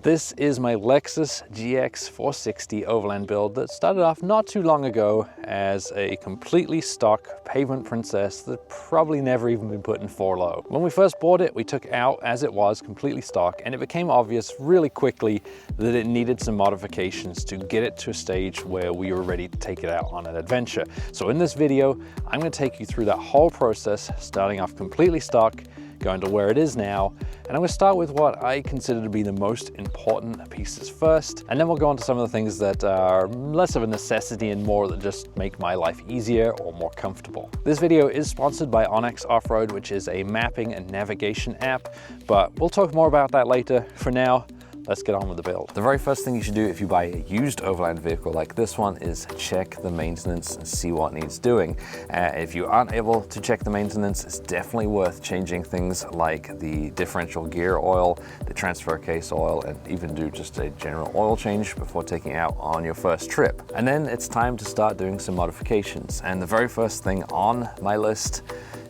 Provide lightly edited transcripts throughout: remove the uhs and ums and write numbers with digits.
This is my Lexus GX 460 Overland build that started off not too long ago as a completely stock pavement princess that probably never even been put in 4-low. When we first bought it, we took it out as it was, completely stock, and it became obvious really quickly that it needed some modifications to get it to a stage where we were ready to take it out on an adventure. So in this video, I'm going to take you through that whole process, starting off completely stock, going to where it is now, and I'm going to start with what I consider to be the most important pieces first, and then we'll go on to some of the things that are less of a necessity and more that just make my life easier or more comfortable. This video is sponsored by Onyx Off-Road, which is a mapping and navigation app, but we'll talk more about that later. For now, let's get on with the build. The very first thing you should do if you buy a used Overland vehicle like this one is check the maintenance and see what needs doing. If you aren't able to check the maintenance, it's definitely worth changing things like the differential gear oil, the transfer case oil, and even do just a general oil change before taking it out on your first trip. And then it's time to start doing some modifications. And the very first thing on my list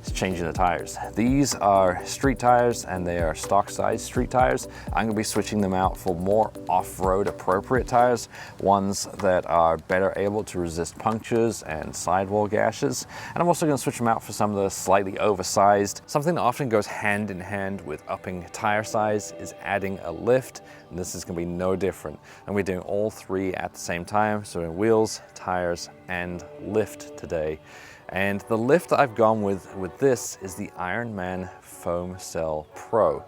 is changing the tires. These are street tires and they are stock size street tires. I'm gonna be switching them out for more off-road appropriate tires, ones that are better able to resist punctures and sidewall gashes. And I'm also gonna switch them out for some of the slightly oversized. Something that often goes hand in hand with upping tire size is adding a lift, and this is gonna be no different. I'm gonna be doing all three at the same time, so in wheels, tires, and lift today. And the lift I've gone with this is the Ironman Foam Cell Pro.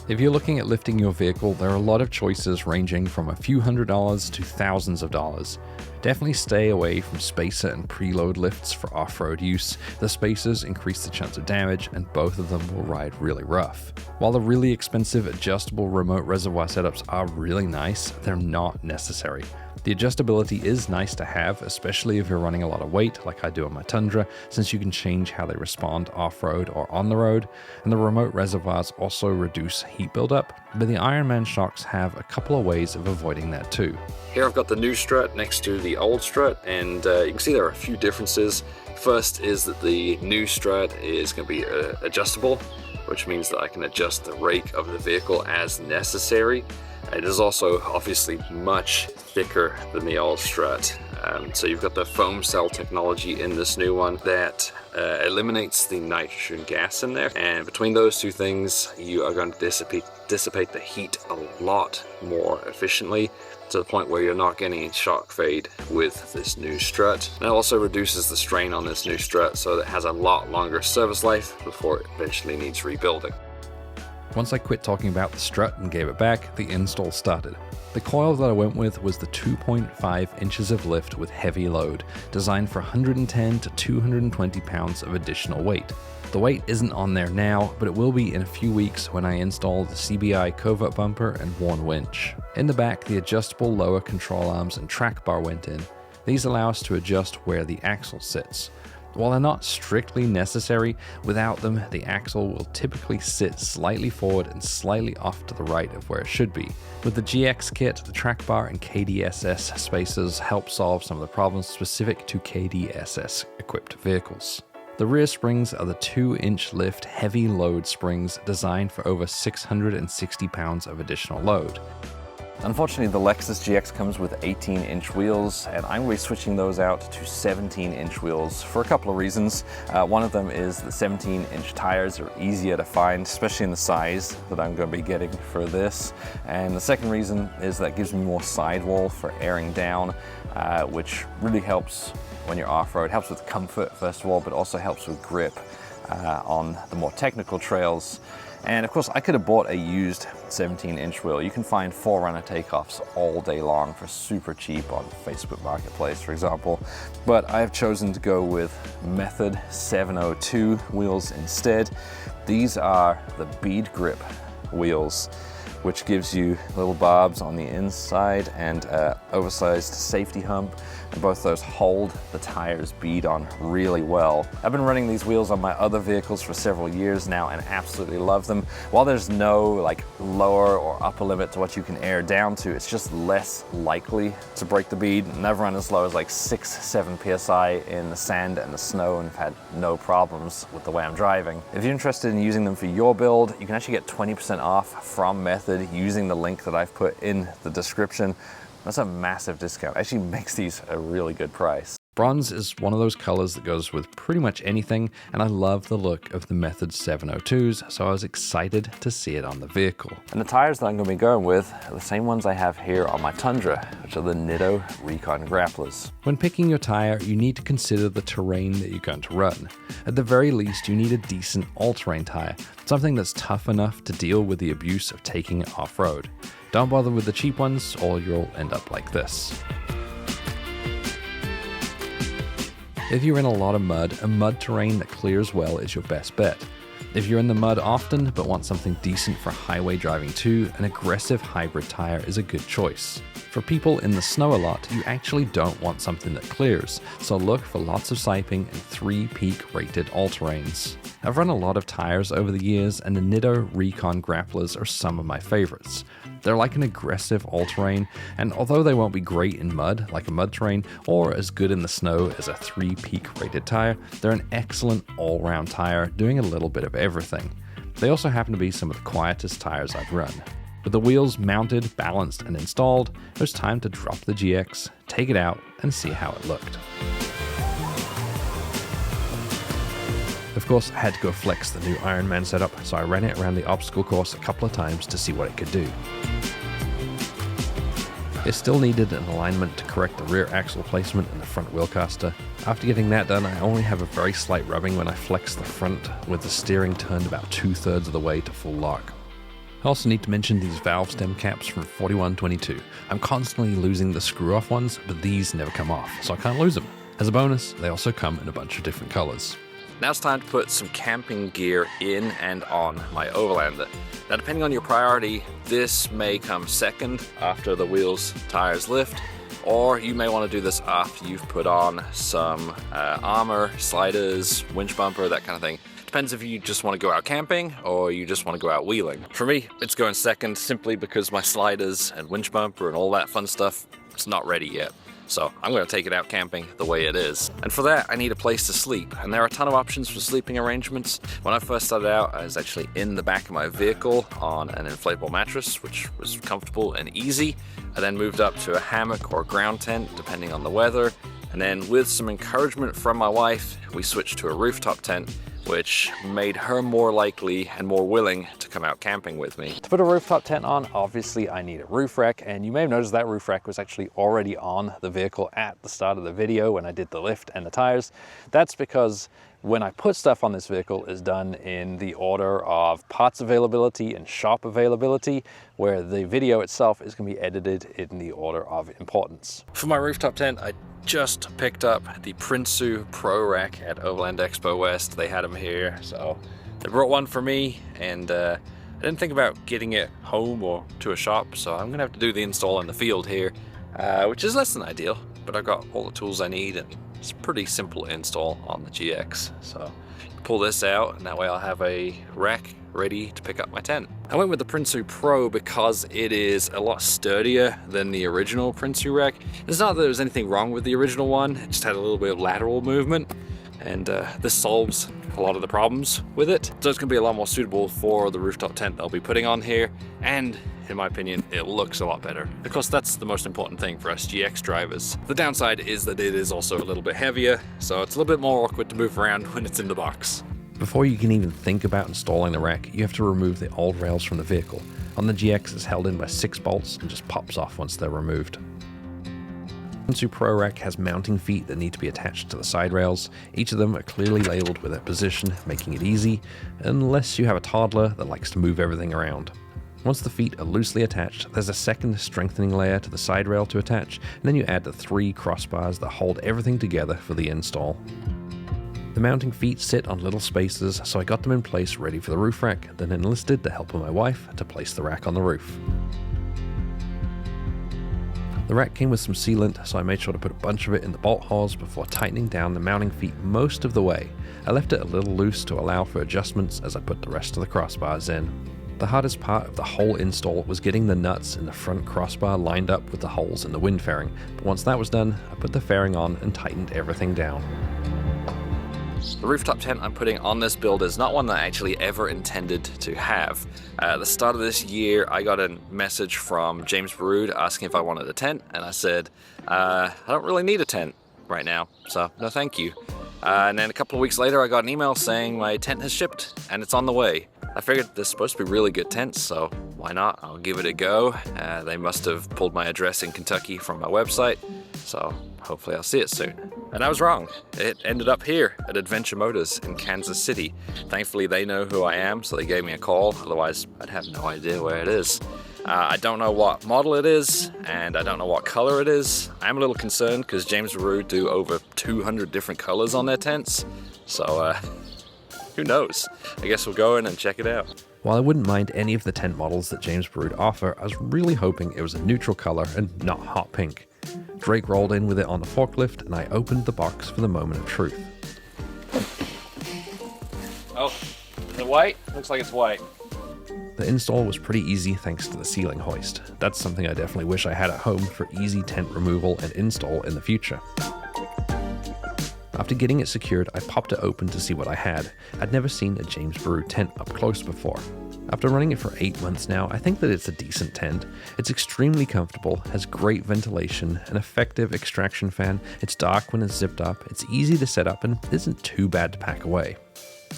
If you're looking at lifting your vehicle, there are a lot of choices ranging from a few $100s to thousands of dollars. Definitely stay away from spacer and preload lifts for off-road use. The spacers increase the chance of damage and both of them will ride really rough. While the really expensive adjustable remote reservoir setups are really nice, they're not necessary. The adjustability is nice to have, especially if you're running a lot of weight like I do on my Tundra, since you can change how they respond off-road or on the road, and the remote reservoirs also reduce heat buildup, but the Ironman shocks have a couple of ways of avoiding that too. Here I've got the new strut next to the old strut, and you can see there are a few differences. First is that the new strut is going to be adjustable, which means that I can adjust the rake of the vehicle as necessary. It is also obviously much thicker than the old strut. So you've got the foam cell technology in this new one that eliminates the nitrogen gas in there. And between those two things, you are going to dissipate the heat a lot more efficiently, to the point where you're not getting a shock fade with this new strut. And it also reduces the strain on this new strut, so that it has a lot longer service life before it eventually needs rebuilding. Once I quit talking about the strut and gave it back, the install started. The coil that I went with was the 2.5 inches of lift with heavy load, designed for 110 to 220 pounds of additional weight. The weight isn't on there now, but it will be in a few weeks when I install the CBI covert bumper and worn winch. In the back, the adjustable lower control arms and track bar went in. These allow us to adjust where the axle sits. While they're not strictly necessary, without them, the axle will typically sit slightly forward and slightly off to the right of where it should be. With the GX kit, the track bar and KDSS spacers help solve some of the problems specific to KDSS equipped vehicles. The rear springs are the 2-inch lift heavy load springs designed for over 660 pounds of additional load. Unfortunately, the Lexus GX comes with 18-inch wheels, and I'm going to be switching those out to 17-inch wheels for a couple of reasons. One of them is the 17-inch tires are easier to find, especially in the size that I'm going to be getting for this. And the second reason is that it gives me more sidewall for airing down, which really helps when you're off-road. Helps with comfort, first of all, but also helps with grip on the more technical trails. And of course, I could have bought a used 17-inch wheel. You can find 4Runner takeoffs all day long for super cheap on Facebook Marketplace, for example. But I have chosen to go with Method 702 wheels instead. These are the bead grip wheels, which gives you little barbs on the inside and oversized safety hump. And both those hold the tires bead on really well. I've been running these wheels on my other vehicles for several years now and absolutely love them. While there's no like lower or upper limit to what you can air down to, it's just less likely to break the bead. And I've run as low as like 6-7 PSI in the sand and the snow and have had no problems with the way I'm driving. If you're interested in using them for your build, you can actually get 20% off from Method method using the link that I've put in the description, that's a massive discount. It actually makes these a really good price. Bronze is one of those colors that goes with pretty much anything, and I love the look of the Method 702s, so I was excited to see it on the vehicle. And the tires that I'm going to be going with are the same ones I have here on my Tundra, which are the Nitto Recon Grapplers. When picking your tire, you need to consider the terrain that you're going to run. At the very least, you need a decent all-terrain tire, something that's tough enough to deal with the abuse of taking it off-road. Don't bother with the cheap ones, or you'll end up like this. If you're in a lot of mud, a mud terrain that clears well is your best bet. If you're in the mud often but want something decent for highway driving too, an aggressive hybrid tire is a good choice. For people in the snow a lot, you actually don't want something that clears, so look for lots of siping and 3 peak rated all-terrains. I've run a lot of tires over the years, and the Nitto Recon Grapplers are some of my favorites. They're like an aggressive all-terrain, and although they won't be great in mud, like a mud terrain, or as good in the snow as a 3 peak rated tire, they're an excellent all-round tire, doing a little bit of everything. They also happen to be some of the quietest tires I've run. With the wheels mounted, balanced, and installed, it was time to drop the GX, take it out, and see how it looked. Of course, I had to go flex the new Ironman setup, so I ran it around the obstacle course a couple of times to see what it could do. It still needed an alignment to correct the rear axle placement and the front wheel caster. After getting that done, I only have a very slight rubbing when I flex the front, with the steering turned about 2/3 of the way to full lock. I also need to mention these valve stem caps from 4122. I'm constantly losing the screw-off ones, but these never come off, so I can't lose them. As a bonus, they also come in a bunch of different colors. Now it's time to put some camping gear in and on my Overlander. Now depending on your priority, this may come second after the wheels, tires lift, or you may want to do this after you've put on some armor, sliders, winch bumper, that kind of thing. Depends if you just want to go out camping or you just want to go out wheeling. For me, it's going second simply because my sliders and winch bumper and all that fun stuff, it's not ready yet. So I'm going to take it out camping the way it is. And for that, I need a place to sleep. And there are a ton of options for sleeping arrangements. When I first started out, I was actually in the back of my vehicle on an inflatable mattress, which was comfortable and easy. I then moved up to a hammock or ground tent, depending on the weather. And then with some encouragement from my wife, we switched to a rooftop tent, which made her more likely and more willing to come out camping with me. To put a rooftop tent on, obviously I need a roof rack, and you may have noticed that roof rack was actually already on the vehicle at the start of the video when I did the lift and the tires. That's because when I put stuff on this vehicle is done in the order of parts availability and shop availability, where the video itself is going to be edited in the order of importance. For my rooftop tent, I just picked up the Prinsu Pro Rack at Overland Expo West. They had them here, so they brought one for me, and I didn't think about getting it home or to a shop, so I'm gonna have to do the install in the field here, which is less than ideal, but I've got all the tools I need, and it's a pretty simple install on the GX. So pull this out, and that way I'll have a rack ready to pick up my tent. I went with the Prinsu Pro because it is a lot sturdier than the original Prinsu rack. It's not that there was anything wrong with the original one, it just had a little bit of lateral movement, and this solves a lot of the problems with it. So it's gonna be a lot more suitable for the rooftop tent I'll be putting on here, and in my opinion, it looks a lot better. Of course, that's the most important thing for us GX drivers. The downside is that it is also a little bit heavier, so it's a little bit more awkward to move around when it's in the box. Before you can even think about installing the rack, you have to remove the old rails from the vehicle. On the GX, it's held in by 6 bolts and just pops off once they're removed. Prinsu Pro Rack has mounting feet that need to be attached to the side rails. Each of them are clearly labeled with their position, making it easy, unless you have a toddler that likes to move everything around. Once the feet are loosely attached, there's a second strengthening layer to the side rail to attach, and then you add the 3 crossbars that hold everything together for the install. The mounting feet sit on little spaces, so I got them in place ready for the roof rack, then enlisted the help of my wife to place the rack on the roof. The rack came with some sealant, so I made sure to put a bunch of it in the bolt holes before tightening down the mounting feet most of the way. I left it a little loose to allow for adjustments as I put the rest of the crossbars in. The hardest part of the whole install was getting the nuts in the front crossbar lined up with the holes in the wind fairing, but once that was done, I put the fairing on and tightened everything down. The rooftop tent I'm putting on this build is not one that I actually ever intended to have. At the start of this year, I got a message from James Baroud asking if I wanted a tent, and I said, I don't really need a tent right now, so no thank you. And then a couple of weeks later, I got an email saying my tent has shipped and it's on the way. I figured there's supposed to be really good tents, so why not? I'll give it a go. They must have pulled my address in Kentucky from my website, so hopefully I'll see it soon. And I was wrong. It ended up here at Adventure Motors in Kansas City. Thankfully, they know who I am, so they gave me a call. Otherwise, I'd have no idea where it is. I don't know what model it is, and I don't know what color it is. I'm a little concerned because James Baroud do over 200 different colors on their tents. So, who knows? I guess we'll go in and check it out. While I wouldn't mind any of the tent models that James Baroud offer, I was really hoping it was a neutral color and not hot pink. Drake rolled in with it on the forklift, and I opened the box for the moment of truth. Oh, is it white? Looks like it's white. The install was pretty easy thanks to the ceiling hoist. That's something I definitely wish I had at home for easy tent removal and install in the future. After getting it secured, I popped it open to see what I had. I'd never seen a James Baroud tent up close before. After running it for 8 months now, I think that it's a decent tent. It's extremely comfortable, has great ventilation, an effective extraction fan, it's dark when it's zipped up, it's easy to set up, and isn't too bad to pack away.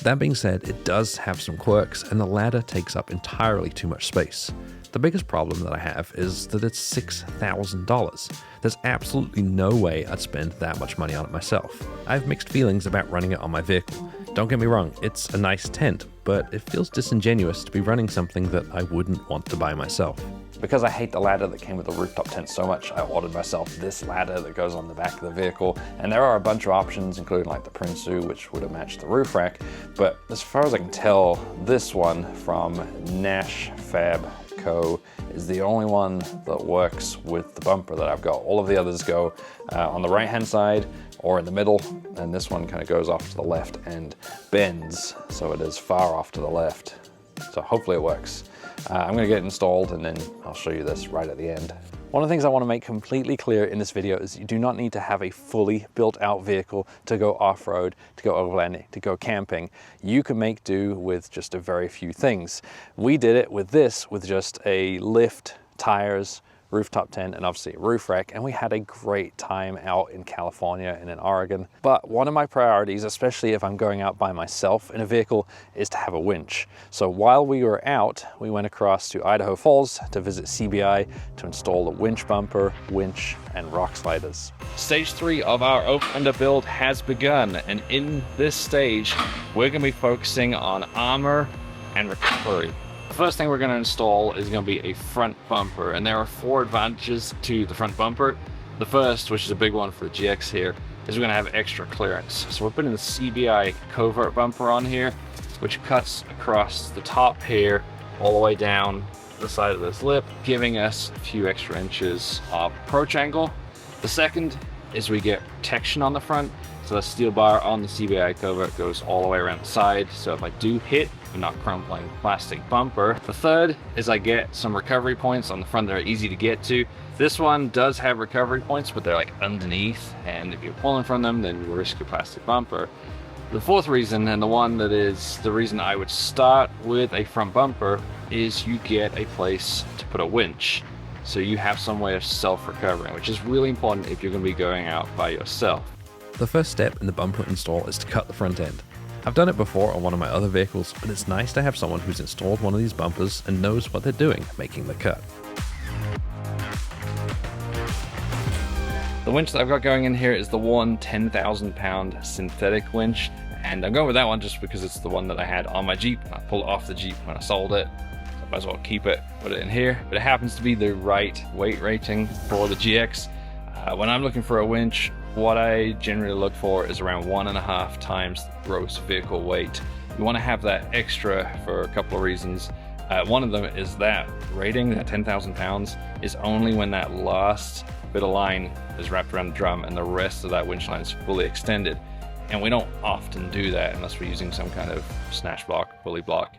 That being said, it does have some quirks, and the ladder takes up entirely too much space. The biggest problem that I have is that it's $6,000. There's absolutely no way I'd spend that much money on it myself. I have mixed feelings about running it on my vehicle. Don't get me wrong, it's a nice tent, but it feels disingenuous to be running something that I wouldn't want to buy myself. Because I hate the ladder that came with the rooftop tent so much, I ordered myself this ladder that goes on the back of the vehicle. And there are a bunch of options, including like the Prinsu, which would have matched the roof rack. But as far as I can tell, this one from Nash Fab Co. is the only one that works with the bumper that I've got. All of the others go on the right-hand side or in the middle, and this one kind of goes off to the left and bends, so it is far off to the left. So hopefully it works. I'm gonna get it installed and then I'll show you this right at the end. One of the things I want to make completely clear in this video is you do not need to have a fully built out vehicle to go off-road, to go overland, to go camping. You can make do with just a very few things. We did it with this, with just a lift, tires, rooftop tent, and obviously a roof rack, and we had a great time out in California and in Oregon. But one of my priorities, especially if I'm going out by myself in a vehicle, is to have a winch. So while we were out, we went across to Idaho Falls to visit CBI to install the winch bumper, winch, and rock sliders. Stage 3 of our Overlander build has begun, and in this stage, we're gonna be focusing on armor and recovery. The first thing we're going to install is going to be a front bumper, and there are 4 advantages to the front bumper. The first, which is a big one for the GX here, is we're going to have extra clearance. So we're putting the CBI covert bumper on here, which cuts across the top here all the way down the side of this lip, giving us a few extra inches of approach angle. The second is we get protection on the front. So the steel bar on the CBI covert goes all the way around the side, so if I do hit a not crumbling plastic bumper. The third is I get some recovery points on the front that are easy to get to. This one does have recovery points, but they're like underneath, and if you're pulling from them, then you risk your plastic bumper. The fourth reason, and the one that is the reason I would start with a front bumper, is you get a place to put a winch. So you have some way of self-recovering, which is really important if you're going to be going out by yourself. The first step in the bumper install is to cut the front end. I've done it before on one of my other vehicles, but it's nice to have someone who's installed one of these bumpers and knows what they're doing making the cut. The winch that I've got going in here is the one 10,000 pound synthetic winch, and I'm going with that one just because it's the one that I had on my Jeep. I pulled it off the Jeep when I sold it, so I might as well keep it, put it in here. But it happens to be the right weight rating for the GX. When I'm looking for a winch, what I generally look for is around 1.5 times the gross vehicle weight. You want to have that extra for a couple of reasons. One of them is that rating, that 10,000 pounds, is only when that last bit of line is wrapped around the drum and the rest of that winch line is fully extended. And we don't often do that unless we're using some kind of snatch block, pulley block,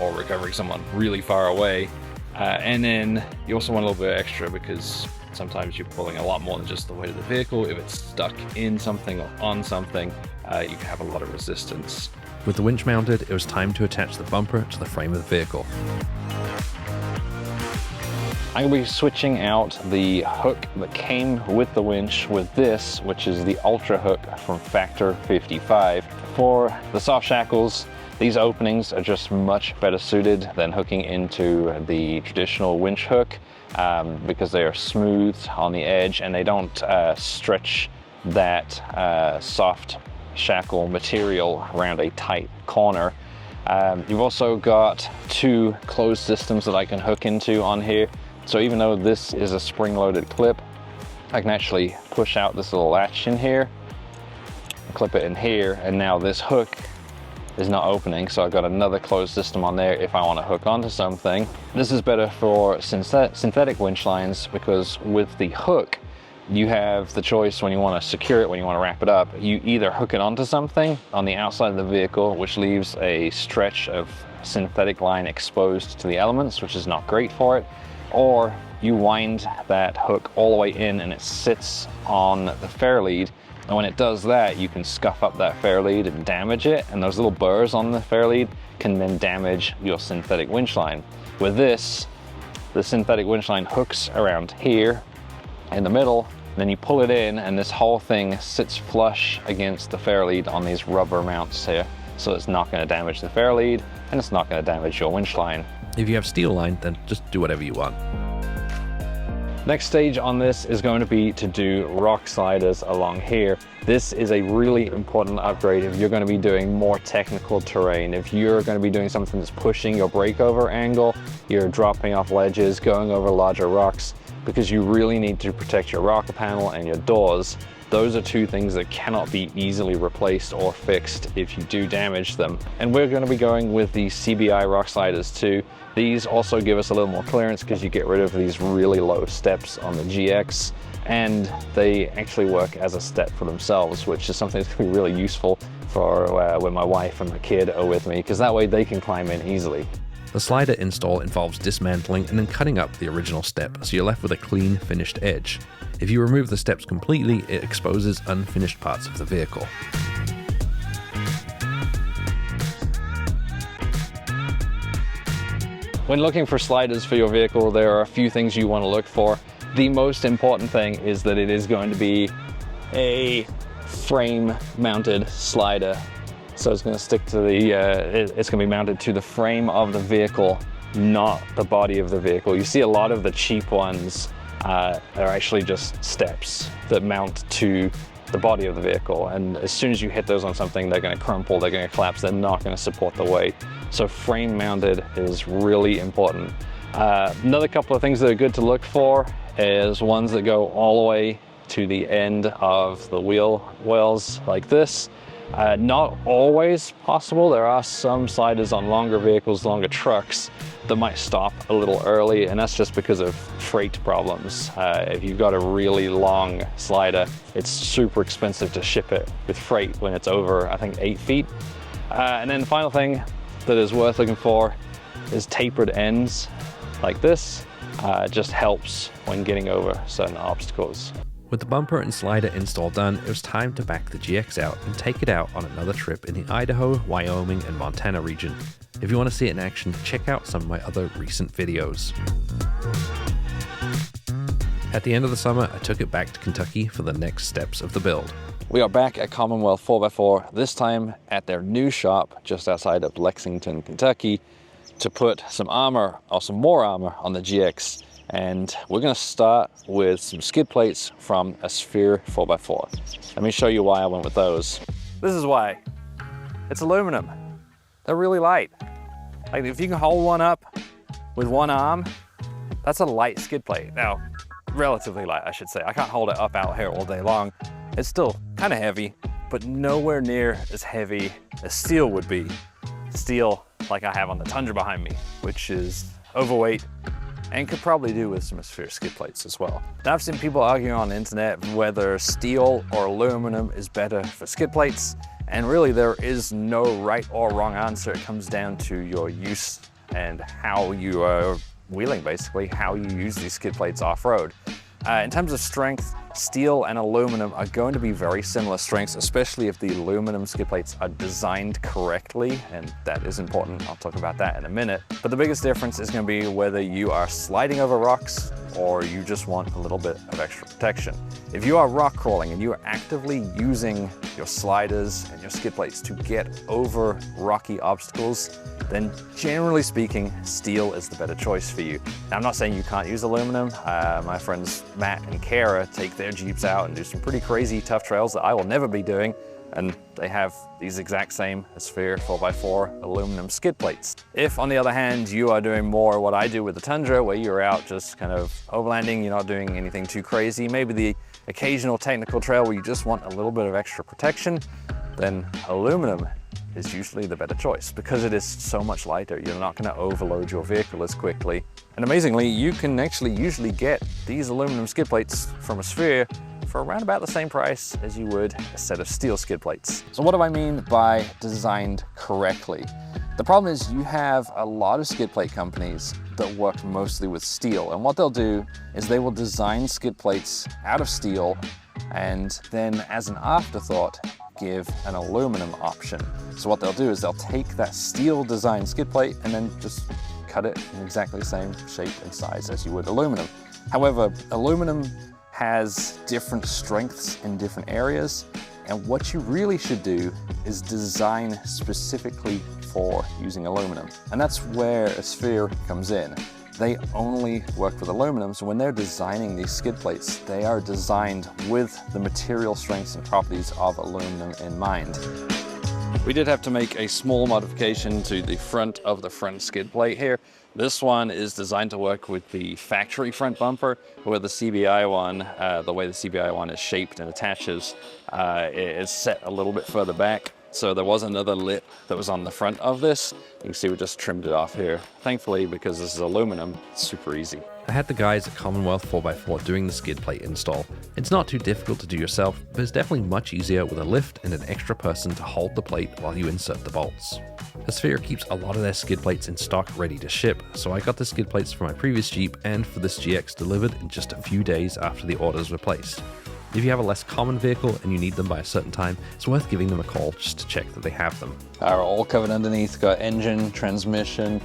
or recovering someone really far away. And then you also want a little bit extra because sometimes you're pulling a lot more than just the weight of the vehicle. If it's stuck in something or on something, you can have a lot of resistance. With the winch mounted, it was time to attach the bumper to the frame of the vehicle. I'm going to be switching out the hook that came with the winch with this, which is the Ultra hook from Factor 55. For the soft shackles, these openings are just much better suited than hooking into the traditional winch hook because they are smooth on the edge and they don't stretch that soft shackle material around a tight corner. You've also got two closed systems that I can hook into on here. So even though this is a spring-loaded clip, I can actually push out this little latch in here, clip it in here, and now this hook is not opening, so I've got another closed system on there if I want to hook onto something. This is better for synthetic winch lines because with the hook, you have the choice when you want to secure it, when you want to wrap it up. You either hook it onto something on the outside of the vehicle, which leaves a stretch of synthetic line exposed to the elements, which is not great for it, or you wind that hook all the way in and it sits on the fairlead. And when it does that, you can scuff up that fairlead and damage it, and those little burrs on the fairlead can then damage your synthetic winch line. With this, the synthetic winch line hooks around here in the middle, then you pull it in and this whole thing sits flush against the fairlead on these rubber mounts here. So it's not going to damage the fairlead and it's not going to damage your winch line. If you have steel line, then just do whatever you want. Next stage on this is going to be to do rock sliders along here. This is a really important upgrade if you're going to be doing more technical terrain. If you're going to be doing something that's pushing your breakover angle, you're dropping off ledges, going over larger rocks, because you really need to protect your rocker panel and your doors. Those are two things that cannot be easily replaced or fixed if you do damage them. And we're going to be going with the CBI rock sliders too. These also give us a little more clearance because you get rid of these really low steps on the GX, and they actually work as a step for themselves, which is something that's going to be really useful for when my wife and my kid are with me, because that way they can climb in easily. The slider install involves dismantling and then cutting up the original step, so you're left with a clean, finished edge. If you remove the steps completely, it exposes unfinished parts of the vehicle. When looking for sliders for your vehicle, there are a few things you want to look for. The most important thing is that it is going to be a frame-mounted slider. So it's going to stick to the, it's going to be mounted to the frame of the vehicle, not the body of the vehicle. You see a lot of the cheap ones are actually just steps that mount to the body of the vehicle. And as soon as you hit those on something, they're going to crumple, they're going to collapse, they're not going to support the weight. So frame mounted is really important. Another couple of things that are good to look for is ones that go all the way to the end of the wheel wells like this. Not always possible. There are some sliders on longer vehicles, longer trucks, that might stop a little early, and that's just because of freight problems. If you've got a really long slider, it's super expensive to ship it with freight when it's over, I think, 8 feet. And then the final thing that is worth looking for is tapered ends like this. It just helps when getting over certain obstacles. With the bumper and slider install done, it was time to back the GX out and take it out on another trip in the Idaho, Wyoming, and Montana region. If you want to see it in action, check out some of my other recent videos. At the end of the summer, I took it back to Kentucky for the next steps of the build. We are back at Commonwealth 4x4, this time at their new shop just outside of Lexington, Kentucky, to put some armor, or some more armor, on the GX. And we're going to start with some skid plates from a Sphere 4x4. Let me show you why I went with those. This is why. It's aluminum. They're really light. Like, if you can hold one up with one arm, that's a light skid plate. Now, relatively light, I should say. I can't hold it up out here all day long. It's still kind of heavy, but nowhere near as heavy as steel would be. Steel like I have on the Tundra behind me, which is overweight and could probably do with some Sphere skid plates as well. Now, I've seen people arguing on the internet whether steel or aluminum is better for skid plates, and really there is no right or wrong answer. It comes down to your use and how you are wheeling, basically, how you use these skid plates off-road. In terms of strength, steel and aluminum are going to be very similar strengths, especially if the aluminum skid plates are designed correctly, and that is important. I'll talk about that in a minute. But the biggest difference is going to be whether you are sliding over rocks or you just want a little bit of extra protection. If you are rock crawling and you are actively using your sliders and your skid plates to get over rocky obstacles, then generally speaking, steel is the better choice for you. Now, I'm not saying you can't use aluminum. My friends Matt and Kara take their Jeeps out and do some pretty crazy tough trails that I will never be doing, and they have these exact same Sphere 4x4 aluminum skid plates. If, on the other hand, you are doing more what I do with the Tundra, where you're out just kind of overlanding, you're not doing anything too crazy, maybe the occasional technical trail where you just want a little bit of extra protection, then aluminum is usually the better choice because it is so much lighter. You're not going to overload your vehicle as quickly. And amazingly, you can actually usually get these aluminum skid plates from a Sphere for around about the same price as you would a set of steel skid plates. So what do I mean by designed correctly? The problem is you have a lot of skid plate companies that work mostly with steel, and what they'll do is they will design skid plates out of steel and then, as an afterthought, give an aluminum option. So what they'll do is they'll take that steel design skid plate and then just cut it in exactly the same shape and size as you would aluminum. However, aluminum has different strengths in different areas, and what you really should do is design specifically for using aluminum. And that's where a Sphere comes in. They only work with aluminum, so when they're designing these skid plates, they are designed with the material strengths and properties of aluminum in mind. We did have to make a small modification to the front of the front skid plate here. This one is designed to work with the factory front bumper, where the CBI one, the way the CBI one is shaped and attaches, is set a little bit further back. So there was another lip that was on the front of this. You can see we just trimmed it off here. Thankfully, because this is aluminum, it's super easy. I had the guys at Commonwealth 4x4 doing the skid plate install. It's not too difficult to do yourself, but it's definitely much easier with a lift and an extra person to hold the plate while you insert the bolts. The Sphere keeps a lot of their skid plates in stock ready to ship, so I got the skid plates for my previous Jeep and for this GX delivered in just a few days after the orders were placed. If you have a less common vehicle and you need them by a certain time, it's worth giving them a call just to check that they have them. Are all covered underneath, got engine, transmission,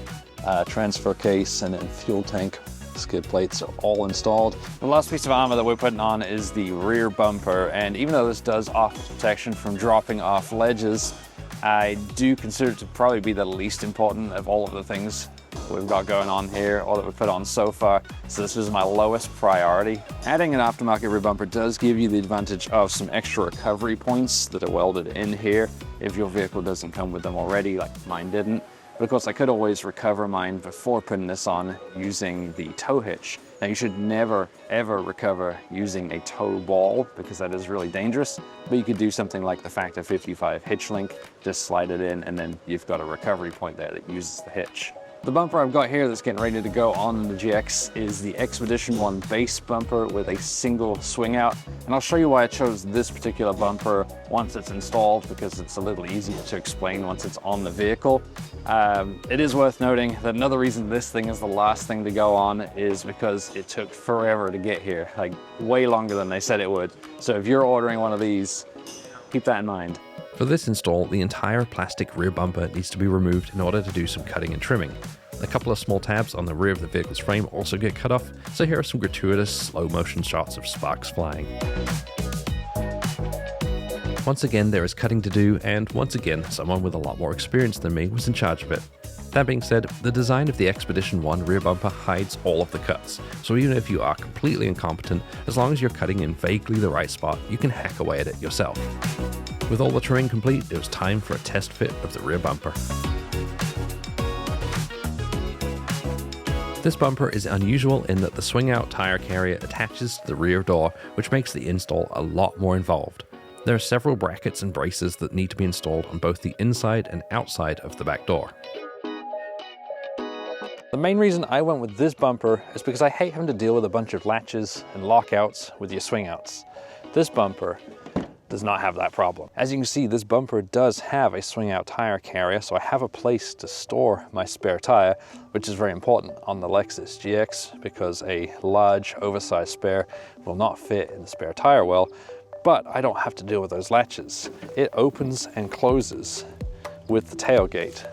transfer case, and then fuel tank skid plates are all installed. The last piece of armor that we're putting on is the rear bumper, and even though this does offer protection from dropping off ledges, I do consider it to probably be the least important of all of the things we've got going on here, or that we've put on so far. So this is my lowest priority. Adding an aftermarket rear bumper does give you the advantage of some extra recovery points that are welded in here if your vehicle doesn't come with them already, like mine didn't. But of course, I could always recover mine before putting this on using the tow hitch. Now, you should never, ever recover using a tow ball because that is really dangerous. But you could do something like the Factor 55 hitch link, just slide it in, and then you've got a recovery point there that uses the hitch. The bumper I've got here that's getting ready to go on the GX is the Expedition 1 base bumper with a single swing out. And I'll show you why I chose this particular bumper once it's installed, because it's a little easier to explain once it's on the vehicle. It is worth noting that another reason this thing is the last thing to go on is because it took forever to get here, like way longer than they said it would. So if you're ordering one of these, keep that in mind. For this install, the entire plastic rear bumper needs to be removed in order to do some cutting and trimming. A couple of small tabs on the rear of the vehicle's frame also get cut off, so here are some gratuitous slow motion shots of sparks flying. Once again, there is cutting to do, and once again, someone with a lot more experience than me was in charge of it. That being said, the design of the Expedition 1 rear bumper hides all of the cuts, so even if you are completely incompetent, as long as you're cutting in vaguely the right spot, you can hack away at it yourself. With all the trimming complete, it was time for a test fit of the rear bumper. This bumper is unusual in that the swing-out tire carrier attaches to the rear door, which makes the install a lot more involved. There are several brackets and braces that need to be installed on both the inside and outside of the back door. The main reason I went with this bumper is because I hate having to deal with a bunch of latches and lockouts with your swing outs. This bumper does not have that problem. As you can see, this bumper does have a swing out tire carrier, so I have a place to store my spare tire, which is very important on the Lexus GX because a large oversized spare will not fit in the spare tire well, but I don't have to deal with those latches. It opens and closes with the tailgate,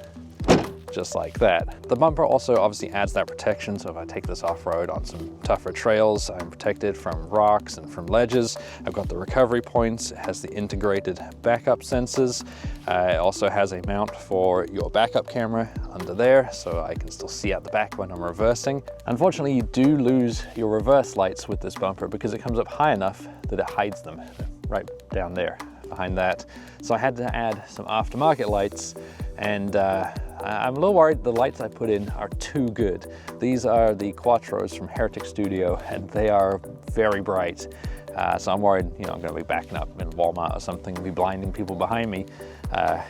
just like that. The bumper also obviously adds that protection, so if I take this off-road on some tougher trails, I'm protected from rocks and from ledges. I've got the recovery points, it has the integrated backup sensors. It also has a mount for your backup camera under there, so I can still see out the back when I'm reversing. Unfortunately, you do lose your reverse lights with this bumper because it comes up high enough that it hides them right down there behind that. So I had to add some aftermarket lights, and I'm a little worried the lights I put in are too good. These are the Quattros from Heretic Studio, and they are very bright. So I'm worried, I'm gonna be backing up in Walmart or something and be blinding people behind me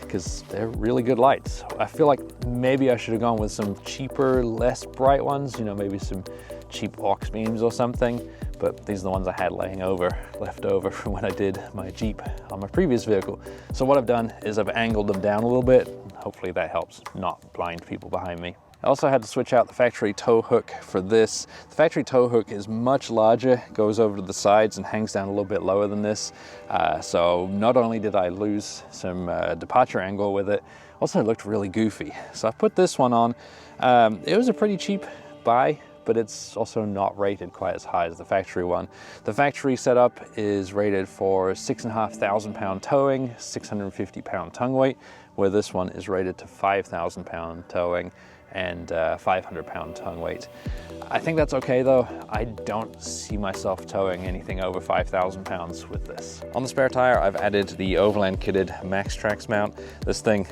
because they're really good lights. I feel like maybe I should have gone with some cheaper, less bright ones, maybe some cheap aux beams or something, but these are the ones I had left over from when I did my Jeep on my previous vehicle. So what I've done is I've angled them down a little bit. Hopefully that helps not blind people behind me. I also had to switch out the factory tow hook for this. The factory tow hook is much larger, goes over to the sides and hangs down a little bit lower than this. So not only did I lose some departure angle with it, also it looked really goofy. So I put this one on. It was a pretty cheap buy, but it's also not rated quite as high as the factory one. The factory setup is rated for 6,500 pound towing, 650 pound tongue weight, where this one is rated to 5,000 pound towing and 500 pound tongue weight. I think that's okay though. I don't see myself towing anything over 5,000 pounds with this. On the spare tire, I've added the Overland kitted Max Trax mount. This thing,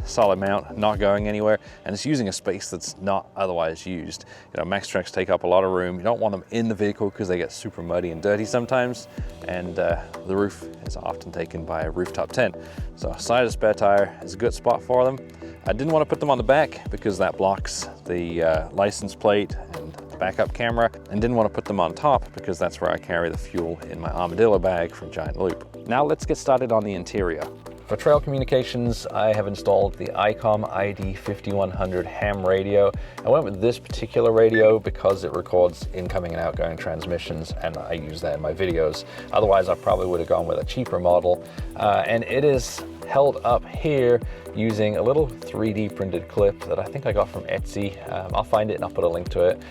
solid mount, not going anywhere, and it's using a space that's not otherwise used. Max Trax take up a lot of room. You don't want them in the vehicle because they get super muddy and dirty sometimes, and the roof is often taken by a rooftop tent. So side of spare tire is a good spot for them. I didn't want to put them on the back because that blocks the license plate and the backup camera, and didn't want to put them on top because that's where I carry the fuel in my armadillo bag from Giant Loop. Now let's get started on the interior. For trail communications, I have installed the ICOM ID5100 ham radio. I went with this particular radio because it records incoming and outgoing transmissions, and I use that in my videos. Otherwise, I probably would have gone with a cheaper model. And it is held up here using a little 3D printed clip that I think I got from Etsy. I'll find it and I'll put a link to it.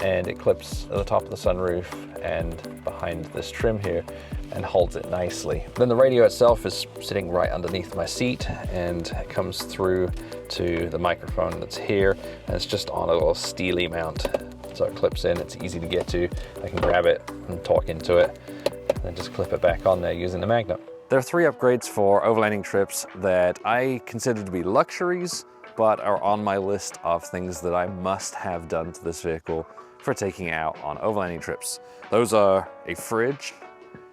And it clips at the top of the sunroof and behind this trim here and holds it nicely. Then the radio itself is sitting right underneath my seat, and it comes through to the microphone that's here, and it's just on a little steely mount. So it clips in, it's easy to get to. I can grab it and talk into it, and then just clip it back on there using the magnet. There are 3 upgrades for overlanding trips that I consider to be luxuries, but are on my list of things that I must have done to this vehicle for taking it out on overlanding trips. Those are a fridge,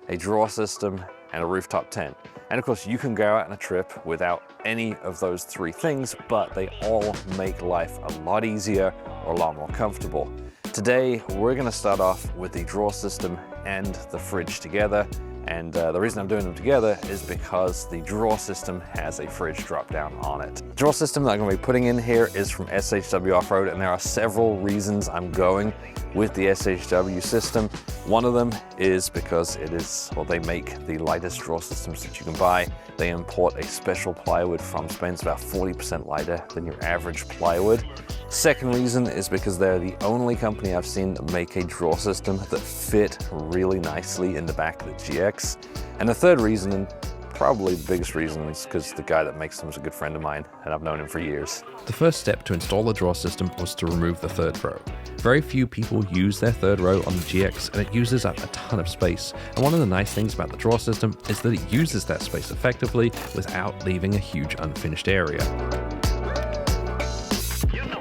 a drawer system, and a rooftop tent. And of course, you can go out on a trip without any of those 3 things, but they all make life a lot easier or a lot more comfortable. Today, we're gonna start off with the drawer system and the fridge together. And the reason I'm doing them together is because the drawer system has a fridge drop down on it. The drawer system that I'm going to be putting in here is from SHW Off-Road, and there are several reasons I'm going with the SHW system. One of them is because they make the lightest drawer systems that you can buy. They import a special plywood from Spain. It's about 40% lighter than your average plywood. Second reason is because they're the only company I've seen that make a drawer system that fit really nicely in the back of the GX. And the third reason, and probably the biggest reason, is because the guy that makes them is a good friend of mine, and I've known him for years. The first step to install the drawer system was to remove the third row. Very few people use their third row on the GX, and it uses up a ton of space. And one of the nice things about the drawer system is that it uses that space effectively without leaving a huge unfinished area.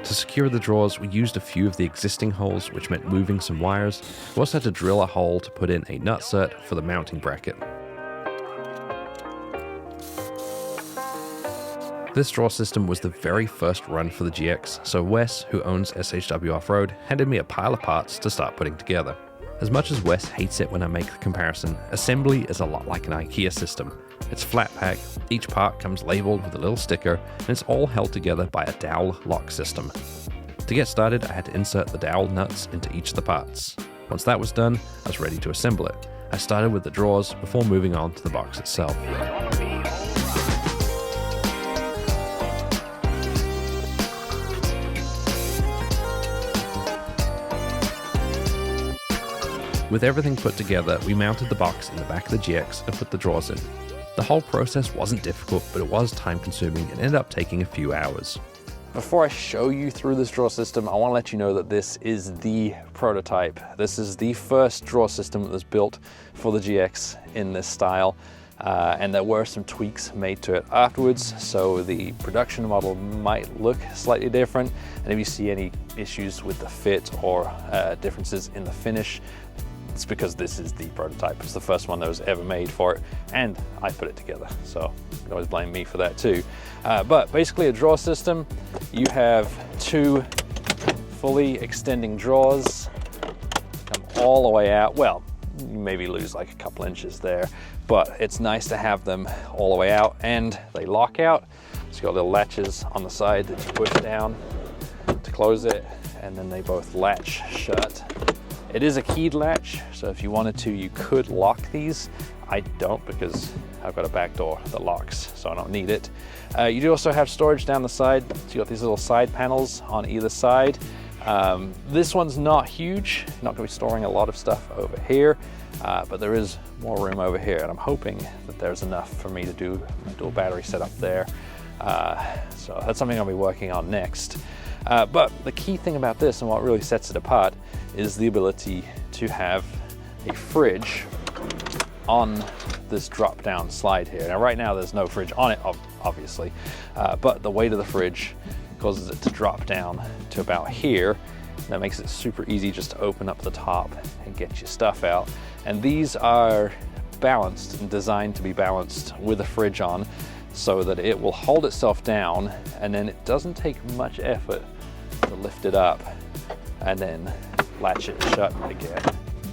To secure the drawers, we used a few of the existing holes, which meant moving some wires. We also had to drill a hole to put in a nutset for the mounting bracket. This drawer system was the very first run for the GX, so Wes, who owns SHW Off-Road, handed me a pile of parts to start putting together. As much as Wes hates it when I make the comparison, assembly is a lot like an IKEA system. It's flat pack, each part comes labeled with a little sticker, and it's all held together by a dowel lock system. To get started, I had to insert the dowel nuts into each of the parts. Once that was done, I was ready to assemble it. I started with the drawers before moving on to the box itself. With everything put together, we mounted the box in the back of the GX and put the drawers in. The whole process wasn't difficult, but it was time consuming and ended up taking a few hours. Before I show you through this drawer system, I want to let you know that this is the prototype. This is the first drawer system that was built for the GX in this style, and there were some tweaks made to it afterwards, so the production model might look slightly different, and if you see any issues with the fit or differences in the finish, it's because this is the prototype. It's the first one that was ever made for it, and I put it together, so you can always blame me for that too. But basically a drawer system, you have two fully extending drawers, come all the way out. Well, you maybe lose like a couple inches there, but it's nice to have them all the way out, and they lock out. So you've got little latches on the side that you push down to close it, and then they both latch shut. It is a keyed latch, so if you wanted to, you could lock these. I don't, because I've got a back door that locks, so I don't need it. You do also have storage down the side, so you got these little side panels on either side. This one's not huge, not gonna be storing a lot of stuff over here, but there is more room over here, and I'm hoping that there's enough for me to do a dual battery setup there. So that's something I'll be working on next. But the key thing about this, and what really sets it apart, is the ability to have a fridge on this drop down slide here. Now right now there's no fridge on it, obviously, but the weight of the fridge causes it to drop down to about here. That makes it super easy just to open up the top and get your stuff out. And these are balanced and designed to be balanced with a fridge on, so that it will hold itself down, and then it doesn't take much effort to lift it up and then latch it shut again.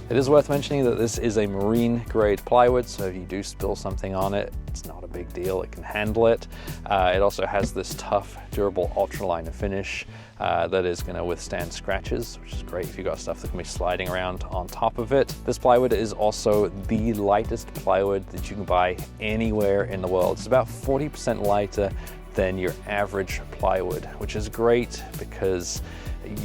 It is worth mentioning that this is a marine grade plywood, so if you do spill something on it, it's not a big deal, it can handle it. It also has this tough, durable ultraliner finish that is going to withstand scratches, which is great if you've got stuff that can be sliding around on top of it. This plywood is also the lightest plywood that you can buy anywhere in the world. It's about 40% lighter than your average plywood, which is great because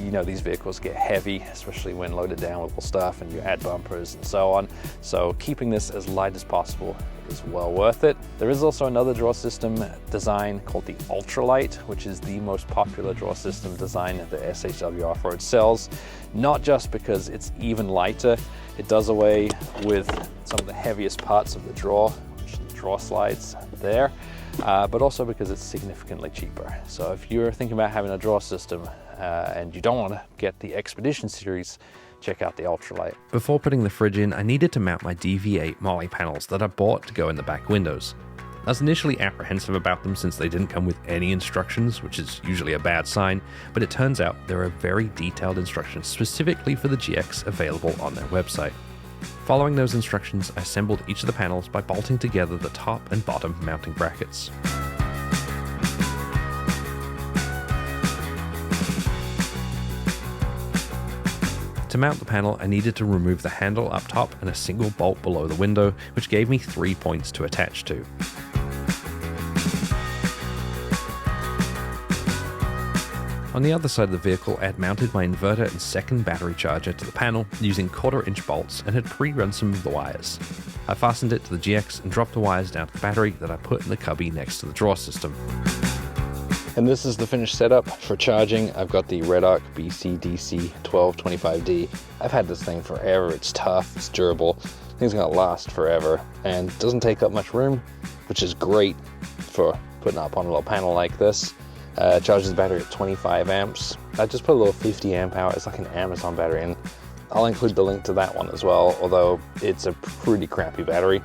you know these vehicles get heavy, especially when loaded down with stuff and you add bumpers and so on. So keeping this as light as possible is well worth it. There is also another drawer system design called the Ultralight, which is the most popular drawer system design that SHW Off-Road sells, not just because it's even lighter. It does away with some of the heaviest parts of the drawer, which are the drawer slides there, but also because it's significantly cheaper. So if you're thinking about having a drawer system and you don't want to get the Expedition series, check out the Ultralight. Before putting the fridge in, I needed to mount my DV8 Molly panels that I bought to go in the back windows. I was initially apprehensive about them since they didn't come with any instructions, which is usually a bad sign, but it turns out there are very detailed instructions specifically for the GX available on their website. Following those instructions, I assembled each of the panels by bolting together the top and bottom mounting brackets. To mount the panel, I needed to remove the handle up top and a single bolt below the window, which gave me 3 points to attach to. On the other side of the vehicle, I had mounted my inverter and second battery charger to the panel using 1/4-inch bolts and had pre-run some of the wires. I fastened it to the GX and dropped the wires down to the battery that I put in the cubby next to the drawer system. And this is the finished setup for charging. I've got the Red Arc BC-DC 1225D. I've had this thing forever. It's tough, it's durable. I think it's gonna last forever and doesn't take up much room, which is great for putting up on a little panel like this. Charges the battery at 25 amps. I just put a little 50 amp hour. It's like an Amazon battery, and I'll include the link to that one as well, although it's a pretty crappy battery.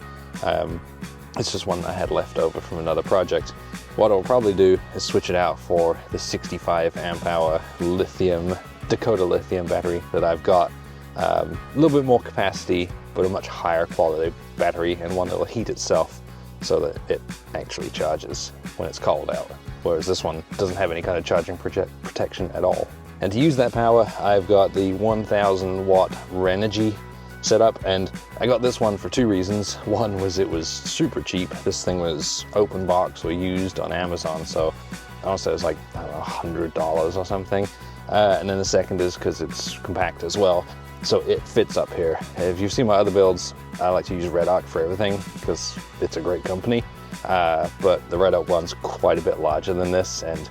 It's just one I had left over from another project. What I'll probably do is switch it out for the 65 amp hour lithium, Dakota lithium battery that I've got. A little bit more capacity, but a much higher quality battery, and one that will heat itself so that it actually charges when it's cold out. Whereas this one doesn't have any kind of charging protection at all. And to use that power, I've got the 1000 watt Renogy set up, and I got this one for two reasons. One was it was super cheap. This thing was open box or used on Amazon, so I want to say it was like, I don't know, $100 or something. And then the second is because it's compact as well, so it fits up here. If you've seen my other builds, I like to use Red Arc for everything because it's a great company, but the Red Arc one's quite a bit larger than this and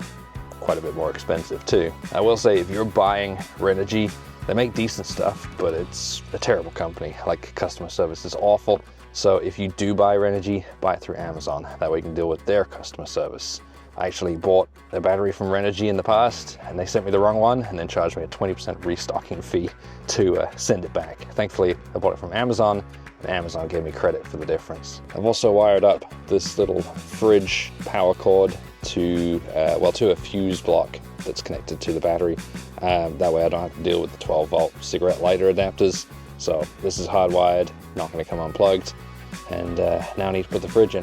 quite a bit more expensive too. I will say, if you're buying Renogy, they make decent stuff, but it's a terrible company. Like, customer service is awful. So if you do buy Renogy, buy it through Amazon. That way you can deal with their customer service. I actually bought a battery from Renogy in the past, and they sent me the wrong one and then charged me a 20% restocking fee to send it back. Thankfully, I bought it from Amazon, and Amazon gave me credit for the difference. I've also wired up this little fridge power cord to a fuse block that's connected to the battery. That way I don't have to deal with the 12-volt cigarette lighter adapters. So this is hardwired, not going to come unplugged. And now I need to put the fridge in.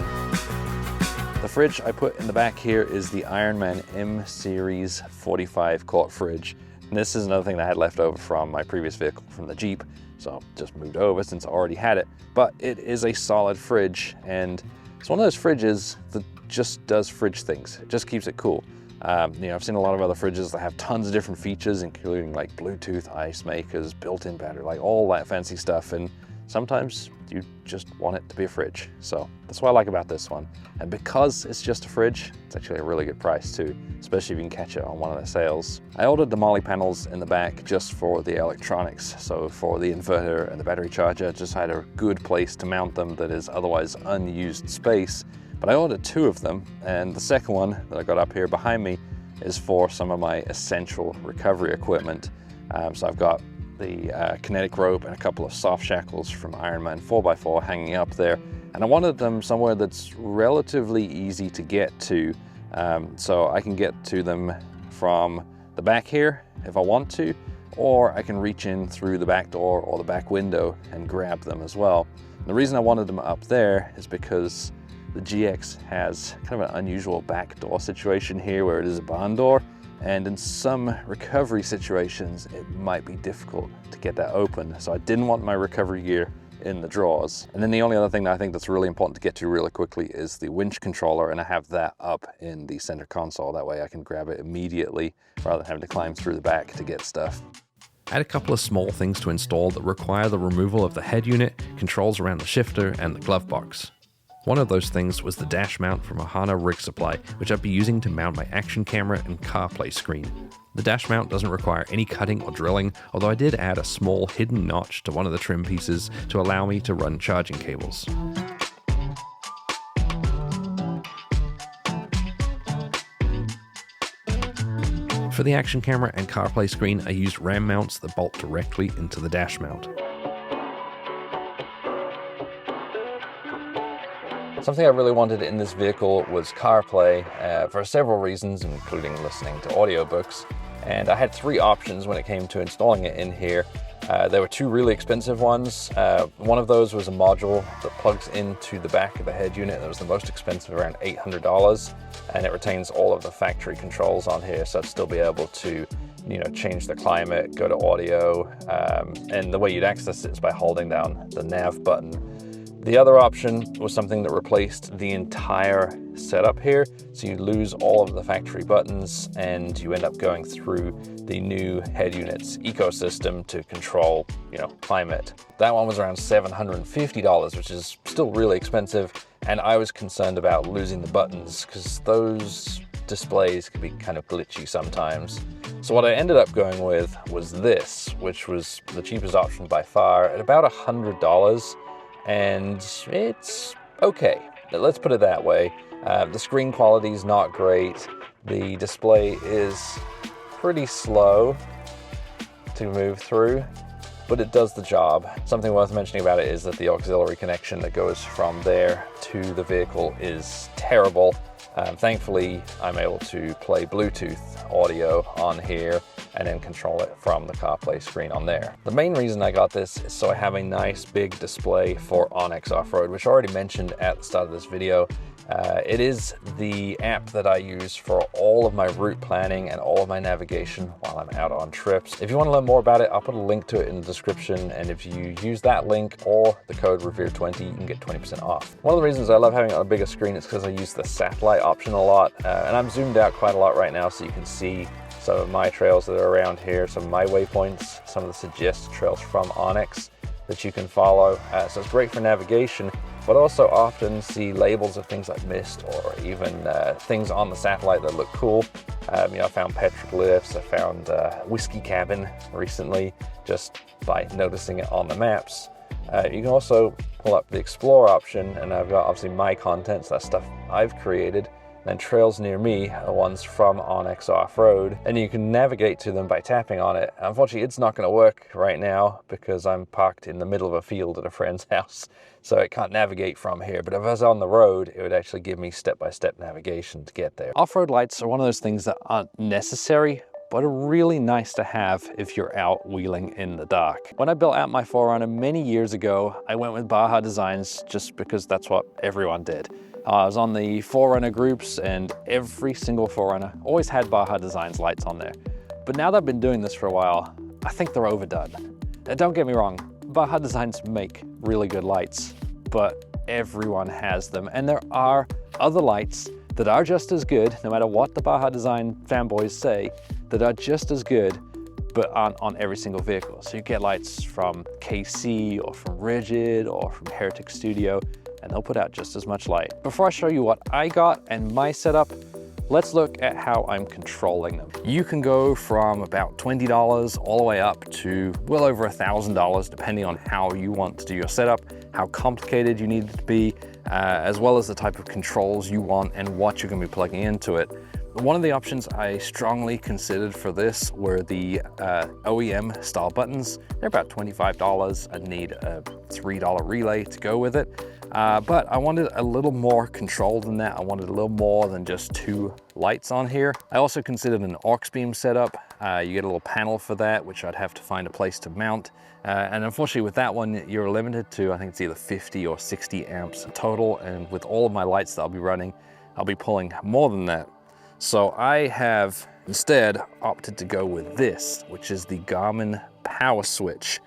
The fridge I put in the back here is the Ironman M Series 45 quart fridge. And this is another thing that I had left over from my previous vehicle from the Jeep. So just moved over since I already had it. But it is a solid fridge, and it's one of those fridges that just does fridge things. It just keeps it cool. I've seen a lot of other fridges that have tons of different features, including like Bluetooth ice makers, built-in battery, like all that fancy stuff. And sometimes you just want it to be a fridge. So that's what I like about this one. And because it's just a fridge, it's actually a really good price too, especially if you can catch it on one of the sales. I ordered the Molly panels in the back just for the electronics. So for the inverter and the battery charger, just had a good place to mount them that is otherwise unused space. But I ordered two of them, and the second one that I got up here behind me is for some of my essential recovery equipment. So I've got the kinetic rope and a couple of soft shackles from Ironman 4x4 hanging up there. And I wanted them somewhere that's relatively easy to get to. So I can get to them from the back here if I want to, or I can reach in through the back door or the back window and grab them as well. And the reason I wanted them up there is because the GX has kind of an unusual back door situation here where it is a barn door, and in some recovery situations it might be difficult to get that open. So I didn't want my recovery gear in the drawers. And then the only other thing that I think that's really important to get to really quickly is the winch controller, and I have that up in the center console. That way I can grab it immediately rather than having to climb through the back to get stuff. I had a couple of small things to install that require the removal of the head unit, controls around the shifter, and the glove box. One of those things was the dash mount from Ohana Rig Supply, which I'd be using to mount my action camera and CarPlay screen. The dash mount doesn't require any cutting or drilling, although I did add a small hidden notch to one of the trim pieces to allow me to run charging cables. For the action camera and CarPlay screen, I used ram mounts that bolt directly into the dash mount. Something I really wanted in this vehicle was CarPlay for several reasons, including listening to audiobooks. And I had three options when it came to installing it in here. There were two really expensive ones. One of those was a module that plugs into the back of the head unit. That was the most expensive, around $800, and it retains all of the factory controls on here, so I'd still be able to change the climate, go to audio, and the way you'd access it is by holding down the nav button. The other option was something that replaced the entire setup here, so you lose all of the factory buttons and you end up going through the new head unit's ecosystem to control, climate. That one was around $750, which is still really expensive, and I was concerned about losing the buttons because those displays can be kind of glitchy sometimes. So what I ended up going with was this, which was the cheapest option by far at about $100. And it's okay, let's put it that way. The screen quality is not great. The display is pretty slow to move through, but it does the job. Something worth mentioning about it is that the auxiliary connection that goes from there to the vehicle is terrible. Thankfully, I'm able to play Bluetooth audio on here, and then control it from the CarPlay screen on there. The main reason I got this is so I have a nice big display for onX Off-Road, which I already mentioned at the start of this video. It is the app that I use for all of my route planning and all of my navigation while I'm out on trips. If you want to learn more about it, I'll put a link to it in the description, and if you use that link or the code Revere20, you can get 20% off. One of the reasons I love having it on a bigger screen is because I use the satellite option a lot, and I'm zoomed out quite a lot right now so you can see some of my trails that are around here, some of my waypoints, some of the suggested trails from onX that you can follow. So it's great for navigation, but also often see labels of things I've missed, or even things on the satellite that look cool. You know, I found petroglyphs, I found whiskey cabin recently, just by noticing it on the maps. You can also pull up the Explore option, and I've got obviously my contents, that's stuff I've created. And trails near me are the ones from onX Off-Road, and you can navigate to them by tapping on it. Unfortunately, it's not going to work right now because I'm parked in the middle of a field at a friend's house, so it can't navigate from here. But if I was on the road, it would actually give me step-by-step navigation to get there. Off-road lights are one of those things that aren't necessary, but are really nice to have if you're out wheeling in the dark. When I built out my 4Runner many years ago, I went with Baja Designs just because that's what everyone did. I was on the 4Runner groups, and every single 4Runner always had Baja Designs lights on there. But now that I've been doing this for a while, I think they're overdone. Don't get me wrong, Baja Designs make really good lights, but everyone has them. And there are other lights that are just as good, no matter what the Baja Design fanboys say, that are just as good, but aren't on every single vehicle. So you get lights from KC or from Rigid or from Heretic Studio, and they'll put out just as much light. Before I show you what I got and my setup, let's look at how I'm controlling them. You can go from about $20 all the way up to well over $1,000, depending on how you want to do your setup, how complicated you need it to be, as well as the type of controls you want and what you're gonna be plugging into it. One of the options I strongly considered for this were the OEM style buttons. They're about $25. I need a $3 relay to go with it. But I wanted a little more control than that. I wanted a little more than just 2 lights on here. I also considered an aux beam setup. You get a little panel for that, which I'd have to find a place to mount. And unfortunately with that one, you're limited to, I think it's either 50 or 60 amps total. And with all of my lights that I'll be running, I'll be pulling more than that. So I have instead opted to go with this, which is the Garmin Power Switch.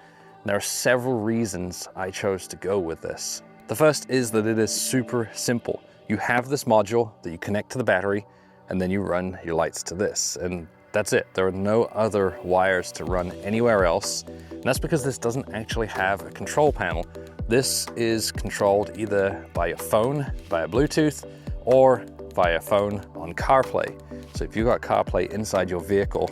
There are several reasons I chose to go with this. The first is that it is super simple. You have this module that you connect to the battery, and then you run your lights to this, and that's it. There are no other wires to run anywhere else, and that's because this doesn't actually have a control panel. This is controlled either by your phone, via Bluetooth, or via phone on CarPlay. So if you've got CarPlay inside your vehicle,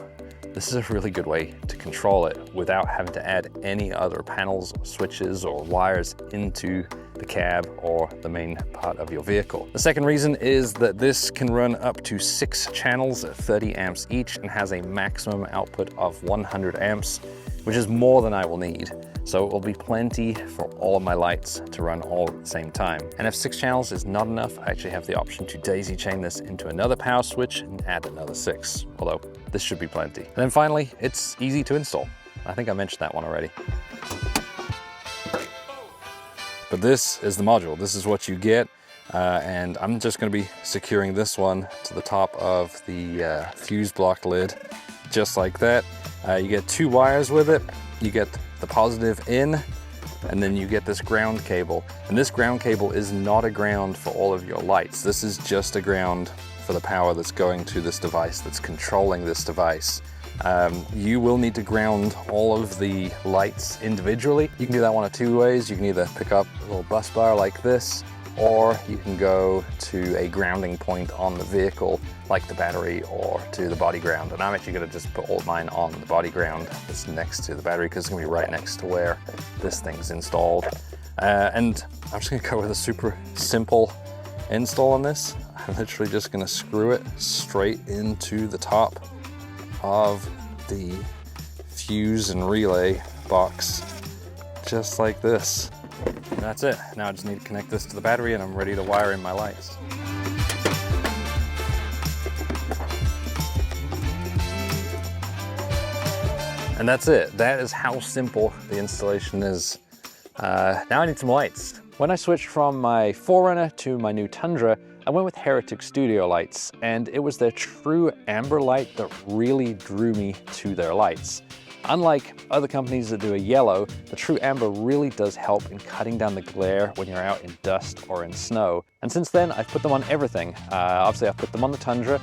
this is a really good way to control it without having to add any other panels, or switches, or wires into the cab or the main part of your vehicle. The second reason is that this can run up to 6 channels at 30 amps each and has a maximum output of 100 amps, which is more than I will need. So it will be plenty for all of my lights to run all at the same time. And if 6 channels is not enough, I actually have the option to daisy chain this into another power switch and add another 6, although this should be plenty. And then finally, it's easy to install. I think I mentioned that one already. But this is the module. This is what you get. And I'm just gonna be securing this one to the top of the fuse block lid, just like that. You get 2 wires with it. You get the positive in, and then you get this ground cable. And this ground cable is not a ground for all of your lights. This is just a ground for the power that's going to this device, that's controlling this device. You will need to ground all of the lights individually. You can do that one of 2 ways. You can either pick up a little bus bar like this, or you can go to a grounding point on the vehicle, like the battery or to the body ground. And I'm actually gonna just put all mine on the body ground that's next to the battery, because it's gonna be right next to where this thing's installed. And I'm just gonna go with a super simple install on this. I'm literally just gonna screw it straight into the top of the fuse and relay box, just like this. And that's it. Now I just need to connect this to the battery and I'm ready to wire in my lights. And that's it. That is how simple the installation is. Now I need some lights. When I switched from my 4Runner to my new Tundra, I went with Heretic Studio lights, and it was their true amber light that really drew me to their lights. Unlike other companies that do a yellow, the true amber really does help in cutting down the glare when you're out in dust or in snow. And since then, I've put them on everything. Obviously, I've put them on the Tundra,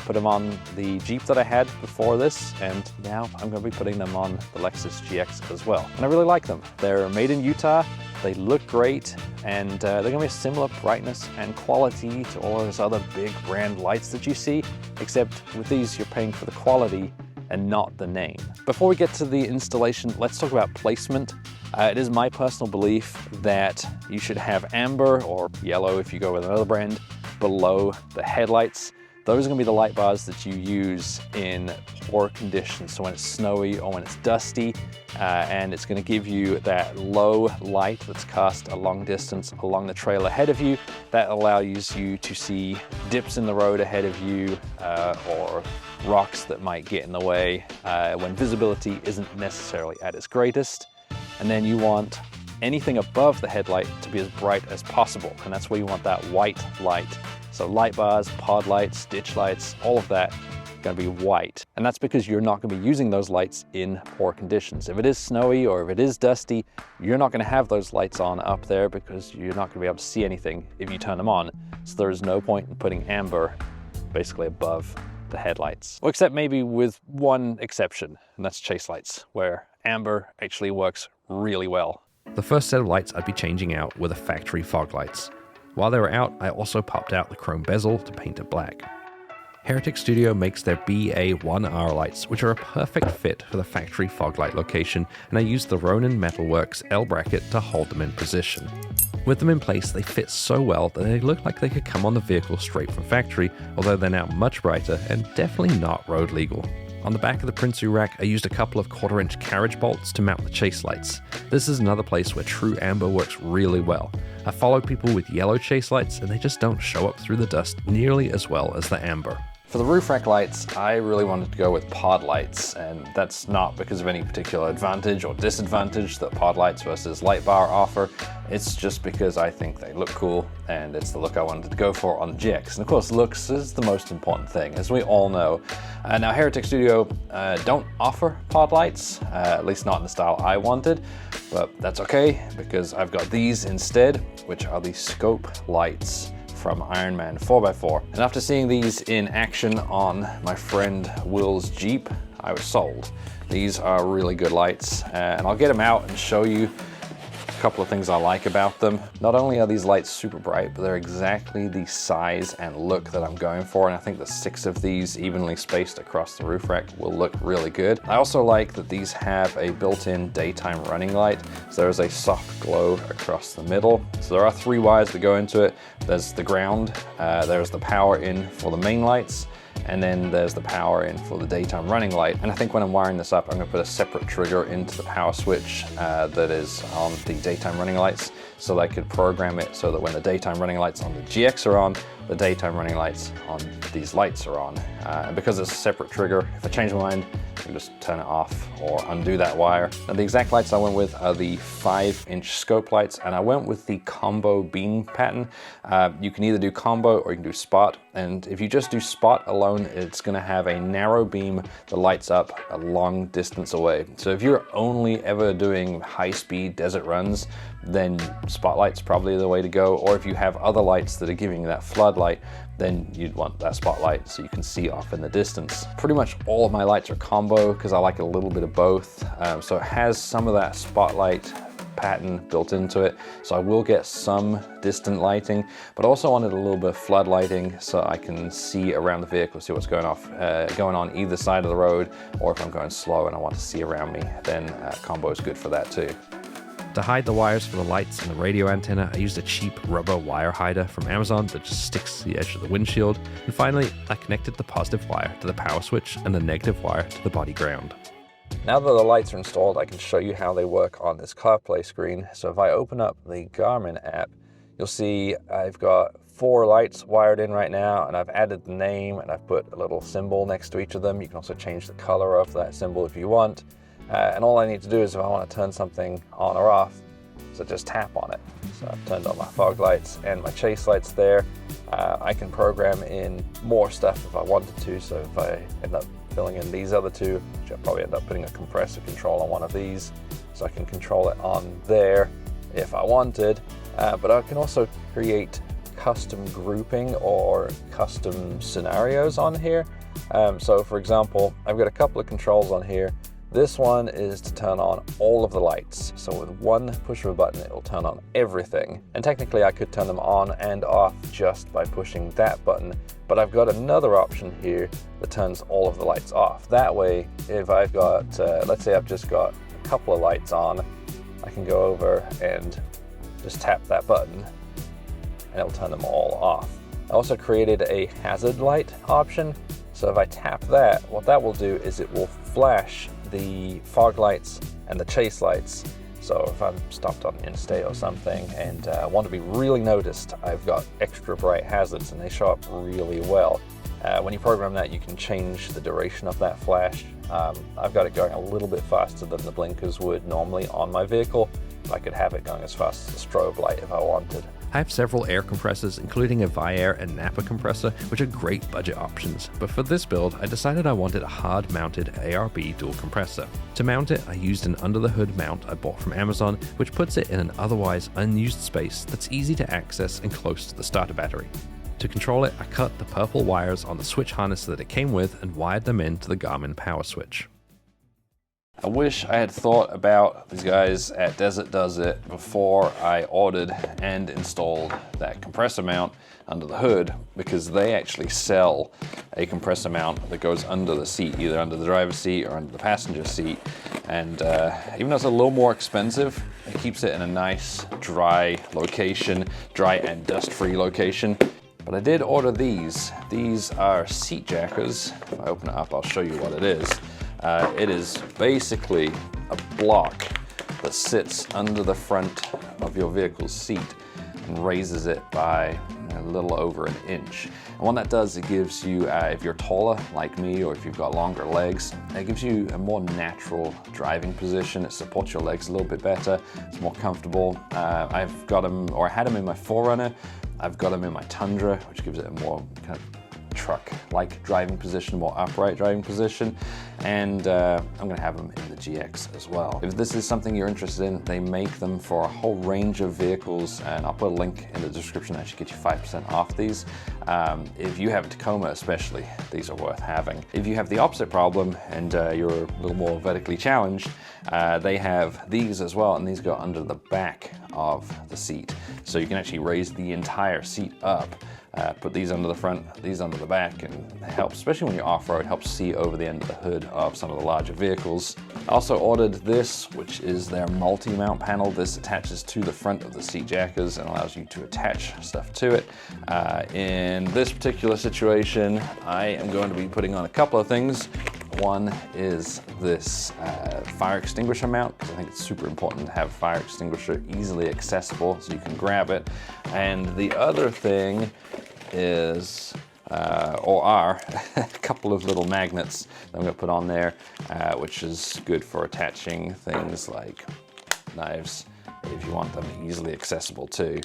put them on the Jeep that I had before this, and now I'm going to be putting them on the Lexus GX as well. And I really like them. They're made in Utah, they look great, and they're going to be a similar brightness and quality to all those other big brand lights that you see, except with these you're paying for the quality and not the name. Before we get to the installation, let's talk about placement. It is my personal belief that you should have amber or yellow if you go with another brand below the headlights. Those are gonna be the light bars that you use in poor conditions. So when it's snowy or when it's dusty, and it's gonna give you that low light that's cast a long distance along the trail ahead of you. That allows you to see dips in the road ahead of you, or rocks that might get in the way when visibility isn't necessarily at its greatest. And then you want anything above the headlight to be as bright as possible. And that's where you want that white light. So light bars, pod lights, ditch lights, all of that gonna be white. And that's because you're not gonna be using those lights in poor conditions. If it is snowy or if it is dusty, you're not gonna have those lights on up there because you're not gonna be able to see anything if you turn them on. So there is no point in putting amber basically above the headlights. Well, except maybe with one exception, and that's chase lights, where amber actually works really well. The first set of lights I'd be changing out were the factory fog lights. While they were out, I also popped out the chrome bezel to paint it black. Heretic Studio makes their BA1R lights, which are a perfect fit for the factory fog light location, and I used the Ronin Metalworks L bracket to hold them in position. With them in place, they fit so well that they look like they could come on the vehicle straight from factory, although they're now much brighter and definitely not road legal. On the back of the Prinsu rack, I used a couple of 1/4-inch carriage bolts to mount the chase lights. This is another place where true amber works really well. I follow people with yellow chase lights and they just don't show up through the dust nearly as well as the amber. For the roof rack lights, I really wanted to go with pod lights, and that's not because of any particular advantage or disadvantage that pod lights versus light bar offer. It's just because I think they look cool, and it's the look I wanted to go for on the GX. And of course, looks is the most important thing, as we all know. Now, Heretic Studio don't offer pod lights, at least not in the style I wanted, but that's okay, because I've got these instead, which are the scope lights from Ironman 4x4. And after seeing these in action on my friend Will's Jeep, I was sold. These are really good lights, and I'll get them out and show you a couple of things I like about them. Not only are these lights super bright, but they're exactly the size and look that I'm going for, and I think the 6 of these evenly spaced across the roof rack will look really good. I also like that these have a built-in daytime running light, so there is a soft glow across the middle. So there are 3 wires that go into it. There's the ground, there's the power in for the main lights, and then there's the power in for the daytime running light. And I think when I'm wiring this up, I'm gonna put a separate trigger into the power switch that is on the daytime running lights, so that I could program it so that when the daytime running lights on the GX are on, the daytime running lights on these lights are on. And because it's a separate trigger, if I change my mind, I can just turn it off or undo that wire. Now the exact lights I went with are the 5-inch scope lights, and I went with the combo beam pattern. You can either do combo or you can do spot, and if you just do spot alone, it's gonna have a narrow beam that lights up a long distance away. So if you're only ever doing high-speed desert runs, then spotlight's probably the way to go. Or if you have other lights that are giving you that floodlight, then you'd want that spotlight so you can see off in the distance. Pretty much all of my lights are combo because I like a little bit of both. So it has some of that spotlight pattern built into it, so I will get some distant lighting, but also wanted a little bit of flood lighting so I can see around the vehicle, see what's going on either side of the road, or if I'm going slow and I want to see around me, then combo is good for that too. To hide the wires for the lights and the radio antenna, I used a cheap rubber wire hider from Amazon that just sticks to the edge of the windshield. And finally, I connected the positive wire to the power switch and the negative wire to the body ground. Now that the lights are installed, I can show you how they work on this CarPlay screen. So if I open up the Garmin app, you'll see I've got 4 lights wired in right now, and I've added the name and I've put a little symbol next to each of them. You can also change the color of that symbol if you want. and all I need to do is if I want to turn something on or off, so just tap on it. So I've turned on my fog lights and my chase lights there. I can program in more stuff if I wanted to, so if I end up filling in these other two, which I'll probably end up putting a compressor control on one of these, so I can control it on there if I wanted. But I can also create custom grouping or custom scenarios on here. So for example, I've got a couple of controls on here. This one is to turn on all of the lights. So with one push of a button, it will turn on everything. And technically I could turn them on and off just by pushing that button, but I've got another option here that turns all of the lights off. That way, if I've got, let's say I've just got a couple of lights on, I can go over and just tap that button and it'll turn them all off. I also created a hazard light option. So if I tap that, what that will do is it will flash the fog lights and the chase lights. So if I'm stopped on the interstate or something and want to be really noticed, I've got extra bright hazards and they show up really well. When you program that, you can change the duration of that flash. I've got it going a little bit faster than the blinkers would normally on my vehicle. I could have it going as fast as a strobe light if I wanted. I have several air compressors, including a Revere and Napa compressor, which are great budget options, but for this build, I decided I wanted a hard-mounted ARB dual compressor. To mount it, I used an under-the-hood mount I bought from Amazon, which puts it in an otherwise unused space that's easy to access and close to the starter battery. To control it, I cut the purple wires on the switch harness that it came with and wired them into the Garmin power switch. I wish I had thought about these guys at Desert Does It before I ordered and installed that compressor mount under the hood, because they actually sell a compressor mount that goes under the seat, either under the driver's seat or under the passenger seat. And even though it's a little more expensive, it keeps it in a nice dry location, dry and dust-free location. But I did order these. These are seat jackers. If I open it up, I'll show you what it is. It is basically a block that sits under the front of your vehicle's seat and raises it by a little over an inch. And what that does, it gives you, if you're taller like me or if you've got longer legs, it gives you a more natural driving position. It supports your legs a little bit better. It's more comfortable. I've got them, or I had them in my 4Runner. I've got them in my Tundra, which gives it a more kind of truck-like driving position, more upright driving position, and I'm going to have them in the GX as well. If this is something you're interested in, they make them for a whole range of vehicles, and I'll put a link in the description that should get you 5% off these. If you have a Tacoma especially, these are worth having. If you have the opposite problem and you're a little more vertically challenged, they have these as well, and these go under the back of the seat. So you can actually raise the entire seat up. Put these under the front, these under the back, and it helps, especially when you're off-road, helps see over the end of the hood of some of the larger vehicles. I also ordered this, which is their multi-mount panel. This attaches to the front of the seat jackers and allows you to attach stuff to it. In this particular situation, I am going to be putting on a couple of things. One is this fire extinguisher mount, because I think it's super important to have a fire extinguisher easily accessible so you can grab it. And the other thing is, are a couple of little magnets that I'm going to put on there, which is good for attaching things like knives if you want them easily accessible too.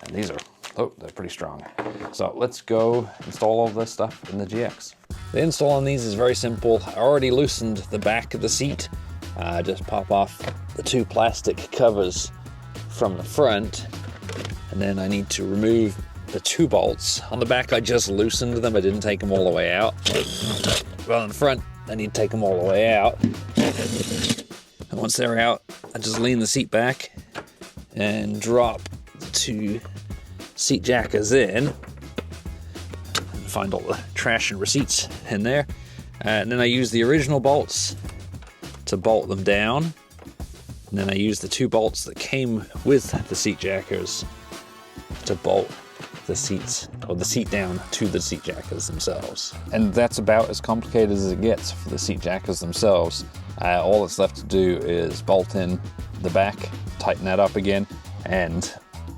And these are, oh, they're pretty strong. So let's go install all this stuff in the GX. The install on these is very simple. I already loosened the back of the seat. Just pop off the two plastic covers from the front, and then I need to remove the two bolts. On the back, I just loosened them. I didn't take them all the way out. Well, in the front, I need to take them all the way out. And once they're out, I just lean the seat back and drop the two seat jackers in. Find all the trash and receipts in there, and then I use the original bolts to bolt them down, and then I use the two bolts that came with the seat jackers to bolt the seats, or the seat down to the seat jackers themselves. And that's about as complicated as it gets for the seat jackers themselves. All that's left to do is bolt in the back, tighten that up again, and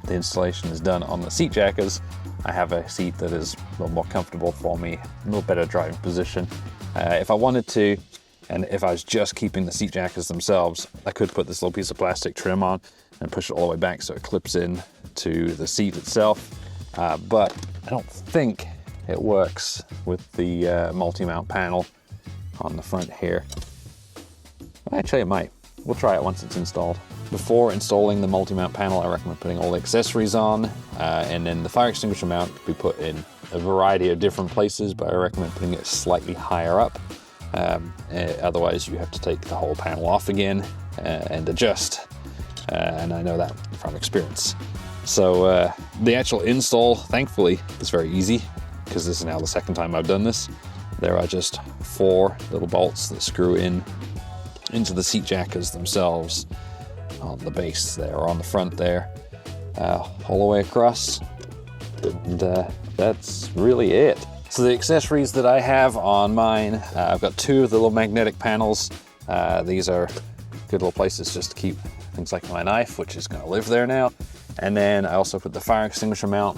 the installation is done on the seat jackers. I have a seat that is a little more comfortable for me, a little better driving position. If I wanted to, And if I was just keeping the seat jackets themselves, I could put this little piece of plastic trim on and push it all the way back so it clips in to the seat itself. But I don't think it works with the multi-mount panel on the front here. Actually, it might. We'll try it once it's installed. Before installing the multi-mount panel, I recommend putting all the accessories on, and then the fire extinguisher mount could be put in a variety of different places, but I recommend putting it slightly higher up. Otherwise, you have to take the whole panel off again and adjust, and I know that from experience. So the actual install, thankfully, is very easy, because this is now the second time I've done this. There are just 4 little bolts that screw in into the seat jackets themselves on the base there, or on the front there, all the way across, and that's really it. So the accessories that I have on mine, I've got 2 of the little magnetic panels. These are good little places just to keep things like my knife, which is going to live there now. And then I also put the fire extinguisher mount,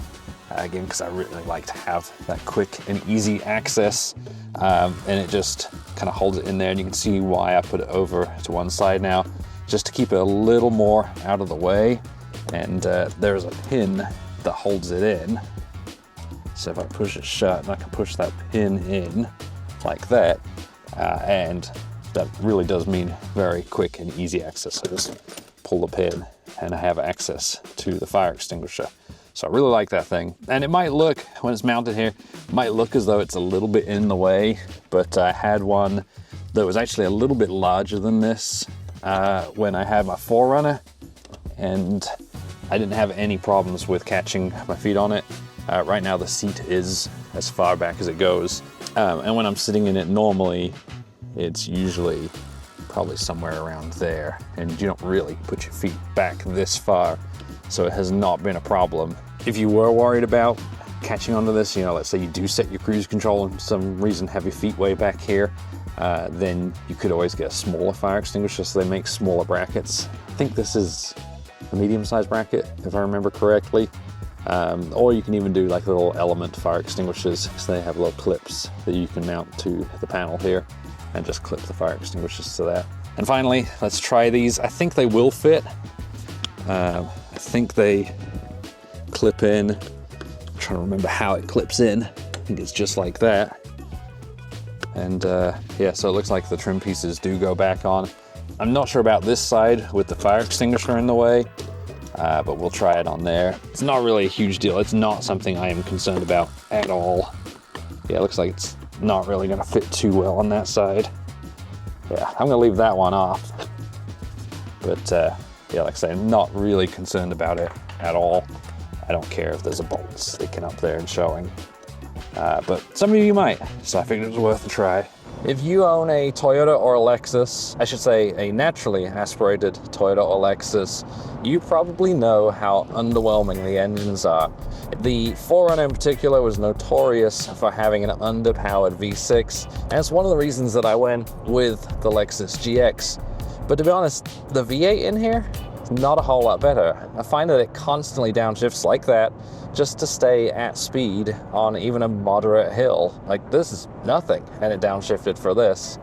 again, because I really like to have that quick and easy access, and it just kind of holds it in there, and you can see why I put it over to one side now, just to keep it a little more out of the way. And there's a pin that holds it in, so if I push it shut, I can push that pin in like that, and that really does mean very quick and easy access. So just pull the pin and I have access to the fire extinguisher. So I really like that thing. And it might look, when it's mounted here, it might look as though it's a little bit in the way, but I had one that was actually a little bit larger than this when I had my 4Runner, and I didn't have any problems with catching my feet on it. Right now the seat is as far back as it goes, and when I'm sitting in it normally, it's usually probably somewhere around there, and you don't really put your feet back this far, so it has not been a problem. If you were worried about catching onto this, you know, let's say you do set your cruise control and for some reason have your feet way back here, then you could always get a smaller fire extinguisher, so they make smaller brackets. I think this is a medium-sized bracket, if I remember correctly. Or you can even do like little element fire extinguishers, so they have little clips that you can mount to the panel here and just clip the fire extinguishers to that. And finally, let's try these. I think they will fit. I think they clip in. I'm trying to remember how it clips in. I think it's just like that. And yeah, so it looks like the trim pieces do go back on. I'm not sure about this side with the fire extinguisher in the way, but we'll try it on there. It's not really a huge deal. It's not something I am concerned about at all. Yeah, it looks like it's not really gonna fit too well on that side. Yeah, I'm gonna leave that one off. But yeah, like I say, I'm not really concerned about it at all. I don't care if there's a bolt sticking up there and showing. But some of you might, so I figured it was worth a try. If you own a Toyota or a Lexus, I should say a naturally aspirated Toyota or Lexus, you probably know how underwhelming the engines are. The 4Runner in particular was notorious for having an underpowered V6, and it's one of the reasons that I went with the Lexus GX. But to be honest, the V8 in here is not a whole lot better. I find that it constantly downshifts like that just to stay at speed on even a moderate hill. Like, this is nothing, and it downshifted for this.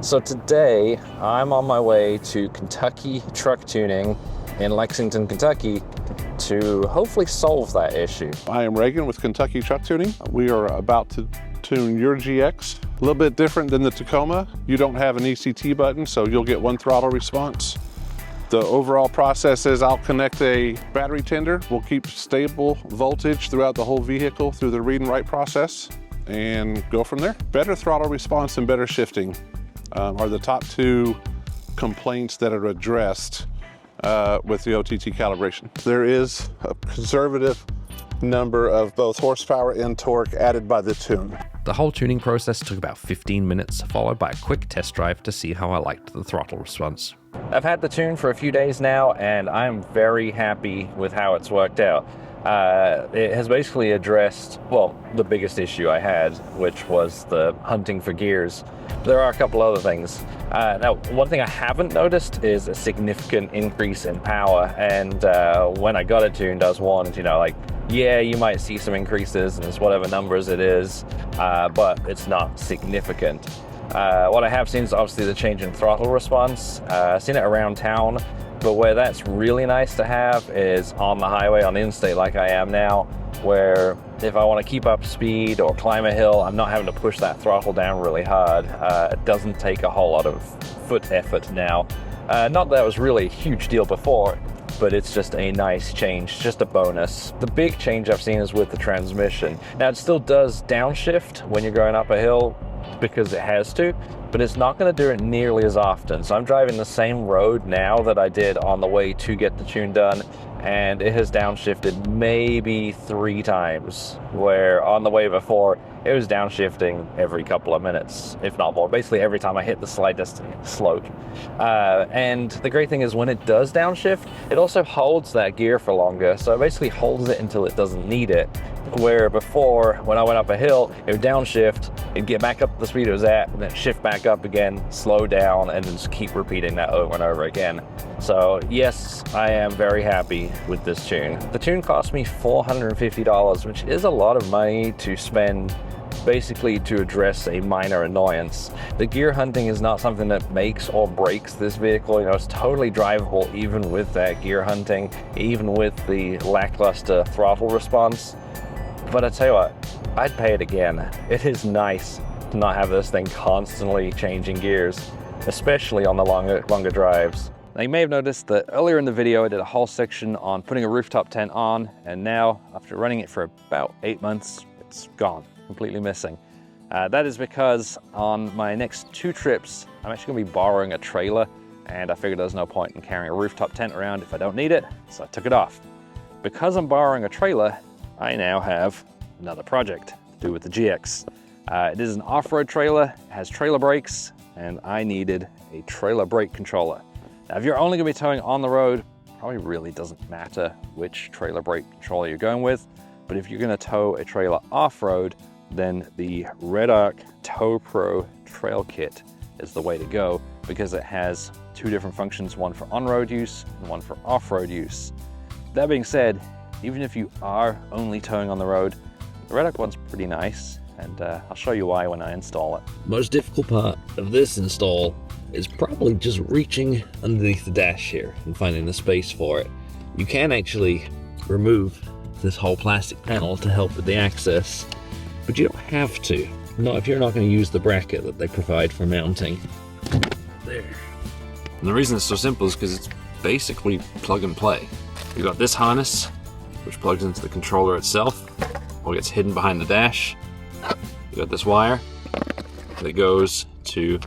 So today, I'm on my way to Kentucky Truck Tuning in Lexington, Kentucky, to hopefully solve that issue. I am Reagan with Kentucky Truck Tuning. We are about to tune your GX. A little bit different than the Tacoma. You don't have an ECT button, so you'll get one throttle response. The overall process is I'll connect a battery tender. We'll keep stable voltage throughout the whole vehicle through the read and write process and go from there. Better throttle response and better shifting are the top 2 complaints that are addressed with the OTT calibration. There is a conservative number of both horsepower and torque added by the tune. The whole tuning process took about 15 minutes, followed by a quick test drive to see how I liked the throttle response. I've had the tune for a few days now, and I'm very happy with how it's worked out. It has basically addressed, well, the biggest issue I had, which was the hunting for gears. There are a couple other things. Now, one thing I haven't noticed is a significant increase in power, and when I got it tuned, I was warned, you know, like, yeah, you might see some increases, and it's whatever numbers it is, but it's not significant. What I have seen is obviously the change in throttle response. I've seen it around town, but where that's really nice to have is on the highway, on the interstate like I am now, where if I want to keep up speed or climb a hill, I'm not having to push that throttle down really hard. It doesn't take a whole lot of foot effort now. Not that it was really a huge deal before, but it's just a nice change, just a bonus. The big change I've seen is with the transmission. Now it still does downshift when you're going up a hill because it has to, but it's not going to do it nearly as often. So I'm driving the same road now that I did on the way to get the tune done, and it has downshifted maybe 3 times, where on the way before it was downshifting every couple of minutes, if not more, basically every time I hit the slightest slope. And the great thing is when it does downshift, it also holds that gear for longer, so it basically holds it until it doesn't need it. Where before, when I went up a hill, it would downshift, it'd get back up to the speed it was at, and then shift back up again, slow down, and then just keep repeating that over and over again. So yes, I am very happy with this tune. The tune cost me $450, which is a lot of money to spend basically to address a minor annoyance. The gear hunting is not something that makes or breaks this vehicle. You know, it's totally drivable even with that gear hunting, even with the lackluster throttle response. But I tell you what, I'd pay it again. It is nice to not have this thing constantly changing gears, especially on the longer drives. Now you may have noticed that earlier in the video I did a whole section on putting a rooftop tent on, and now after running it for about 8 months, it's gone, completely missing. That is because on my next 2 trips, I'm actually gonna be borrowing a trailer, and I figured there's no point in carrying a rooftop tent around if I don't need it, so I took it off. Because I'm borrowing a trailer, I now have another project to do with the GX. It is an off-road trailer, it has trailer brakes, and I needed a trailer brake controller. Now, if you're only gonna be towing on the road, probably really doesn't matter which trailer brake controller you're going with, but if you're gonna tow a trailer off-road, then the Red Arc Tow Pro Trail Kit is the way to go, because it has 2 different functions, one for on-road use and one for off-road use. That being said, even if you are only towing on the road, the Red Arc one's pretty nice, and I'll show you why when I install it. Most difficult part of this install is probably just reaching underneath the dash here and finding the space for it. You can actually remove this whole plastic panel to help with the access, but you don't have to. Not if you're not going to use the bracket that they provide for mounting. There. And the reason it's so simple is because it's basically plug and play. You've got this harness, which plugs into the controller itself, or gets hidden behind the dash. You got this wire that goes to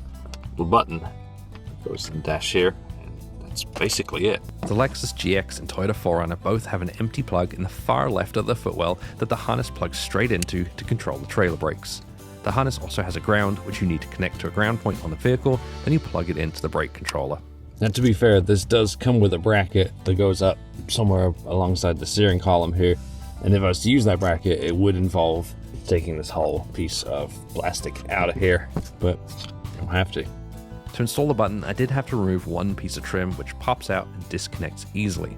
the button that goes to the dash here, and that's basically it. The Lexus GX and Toyota 4Runner both have an empty plug in the far left of the footwell that the harness plugs straight into to control the trailer brakes. The harness also has a ground, which you need to connect to a ground point on the vehicle, then you plug it into the brake controller. Now, to be fair, this does come with a bracket that goes up somewhere alongside the steering column here, and if I was to use that bracket, it would involve taking this whole piece of plastic out of here, but you don't have to. To install the button, I did have to remove one piece of trim which pops out and disconnects easily.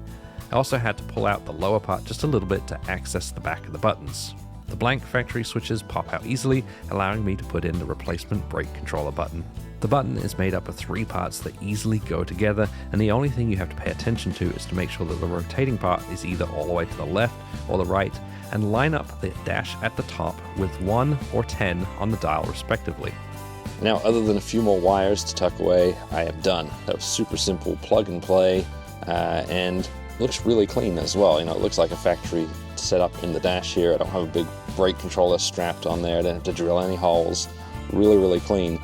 I also had to pull out the lower part just a little bit to access the back of the buttons. The blank factory switches pop out easily, allowing me to put in the replacement brake controller button. The button is made up of 3 parts that easily go together, and the only thing you have to pay attention to is to make sure that the rotating part is either all the way to the left or the right, and line up the dash at the top with 1 or 10 on the dial respectively. Now, other than a few more wires to tuck away, I am done. That was super simple, plug and play, and looks really clean as well. You know, it looks like a factory setup in the dash here. I don't have a big brake controller strapped on there. I don't have to drill any holes. Really, really clean.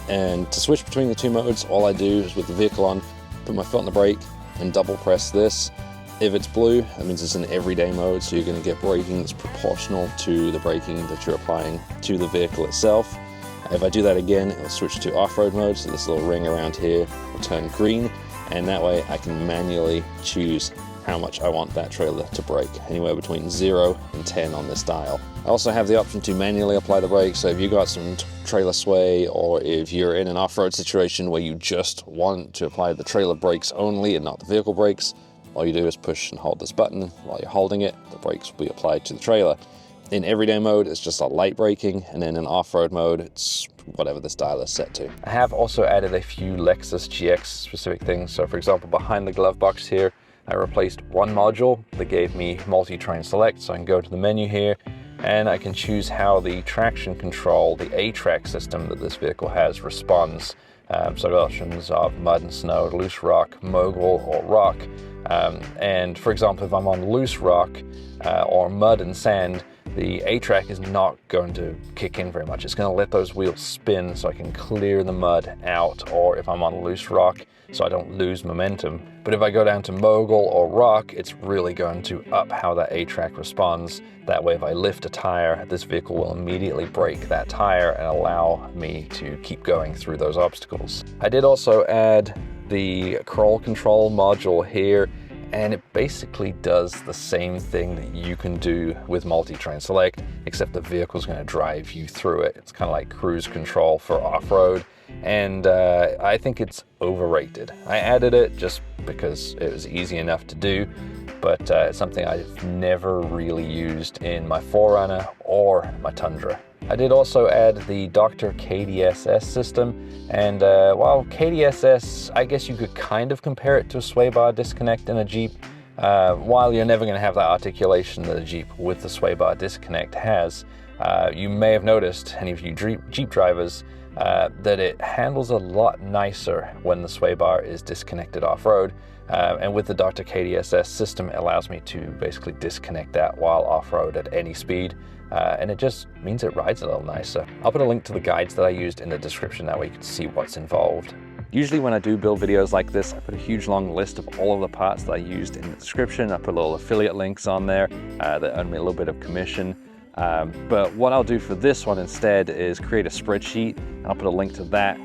And to switch between the 2 modes, all I do is with the vehicle on, put my foot on the brake and double press this. If it's blue, that means it's an everyday mode, so you're going to get braking that's proportional to the braking that you're applying to the vehicle itself. If I do that again, it'll switch to off-road mode, so this little ring around here will turn green, and that way I can manually choose how much I want that trailer to brake, anywhere between 0 and 10 on this dial. I also have the option to manually apply the brakes, so if you've got some trailer sway, or if you're in an off-road situation where you just want to apply the trailer brakes only and not the vehicle brakes, all you do is push and hold this button. While you're holding it, the brakes will be applied to the trailer. In everyday mode, it's just a light braking, and then in off-road mode, it's whatever this dial is set to. I have also added a few Lexus GX specific things. So for example, behind the glove box here, I replaced one module that gave me multi-train select. So I can go to the menu here and I can choose how the traction control, the A-track system that this vehicle has, responds. So the options of mud and snow, loose rock, mogul, or rock. And for example, if I'm on loose rock or mud and sand, the A-track is not going to kick in very much. It's going to let those wheels spin so I can clear the mud out, or if I'm on loose rock, so I don't lose momentum. But if I go down to mogul or rock, it's really going to up how that A-track responds. That way, if I lift a tire, this vehicle will immediately brake that tire and allow me to keep going through those obstacles. I did also add the crawl control module here, and it basically does the same thing that you can do with multi-train select, except the vehicle's going to drive you through it. It's kind of like cruise control for off-road, and I think it's overrated. I added it just because it was easy enough to do, but it's something I've never really used in my 4Runner or my Tundra. I did also add the Dr. KDSS system, and while KDSS, I guess you could kind of compare it to a sway bar disconnect in a Jeep, while you're never going to have that articulation that a Jeep with the sway bar disconnect has, you may have noticed, any of you Jeep drivers, that it handles a lot nicer when the sway bar is disconnected off-road. And with the Dr. KDSS system, it allows me to basically disconnect that while off-road at any speed. And it just means it rides a little nicer. I'll put a link to the guides that I used in the description, that way you can see what's involved. Usually when I do build videos like this, I put a huge long list of all of the parts that I used in the description. I put little affiliate links on there that earn me a little bit of commission. But what I'll do for this one instead is create a spreadsheet, and I'll put a link to that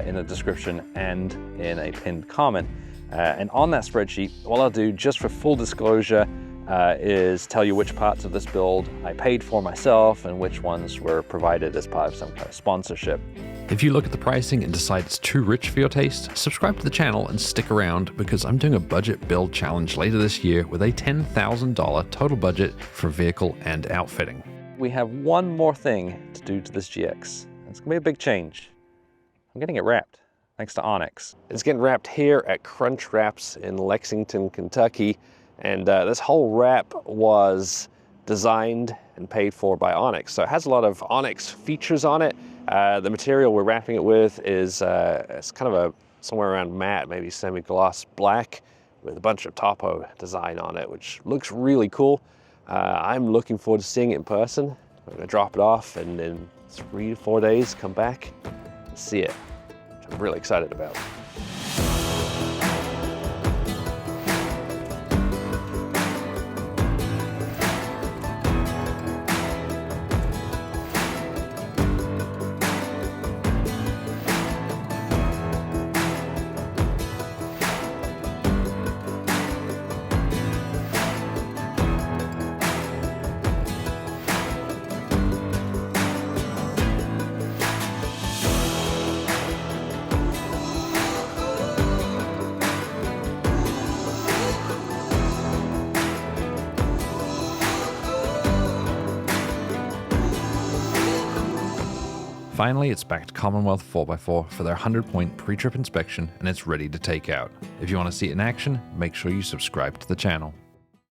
in the description and in a pinned comment. And on that spreadsheet, what I'll do, just for full disclosure, is tell you which parts of this build I paid for myself and which ones were provided as part of some kind of sponsorship. If you look at the pricing and decide it's too rich for your taste, subscribe to the channel and stick around, because I'm doing a budget build challenge later this year with a $10,000 total budget for vehicle and outfitting. We have one more thing to do to this GX. It's gonna be a big change. I'm getting it wrapped, thanks to Onyx. It's getting wrapped here at Crunch Wraps in Lexington, Kentucky. And this whole wrap was designed and paid for by Onyx. So it has a lot of Onyx features on it. The material we're wrapping it with is it's kind of somewhere around matte, maybe semi-gloss black, with a bunch of topo design on it, which looks really cool. I'm looking forward to seeing it in person. I'm gonna drop it off and in 3 to 4 days, come back and see it, which I'm really excited about. Finally, it's back to Commonwealth 4x4 for their 100-point pre-trip inspection, and it's ready to take out. If you want to see it in action, make sure you subscribe to the channel.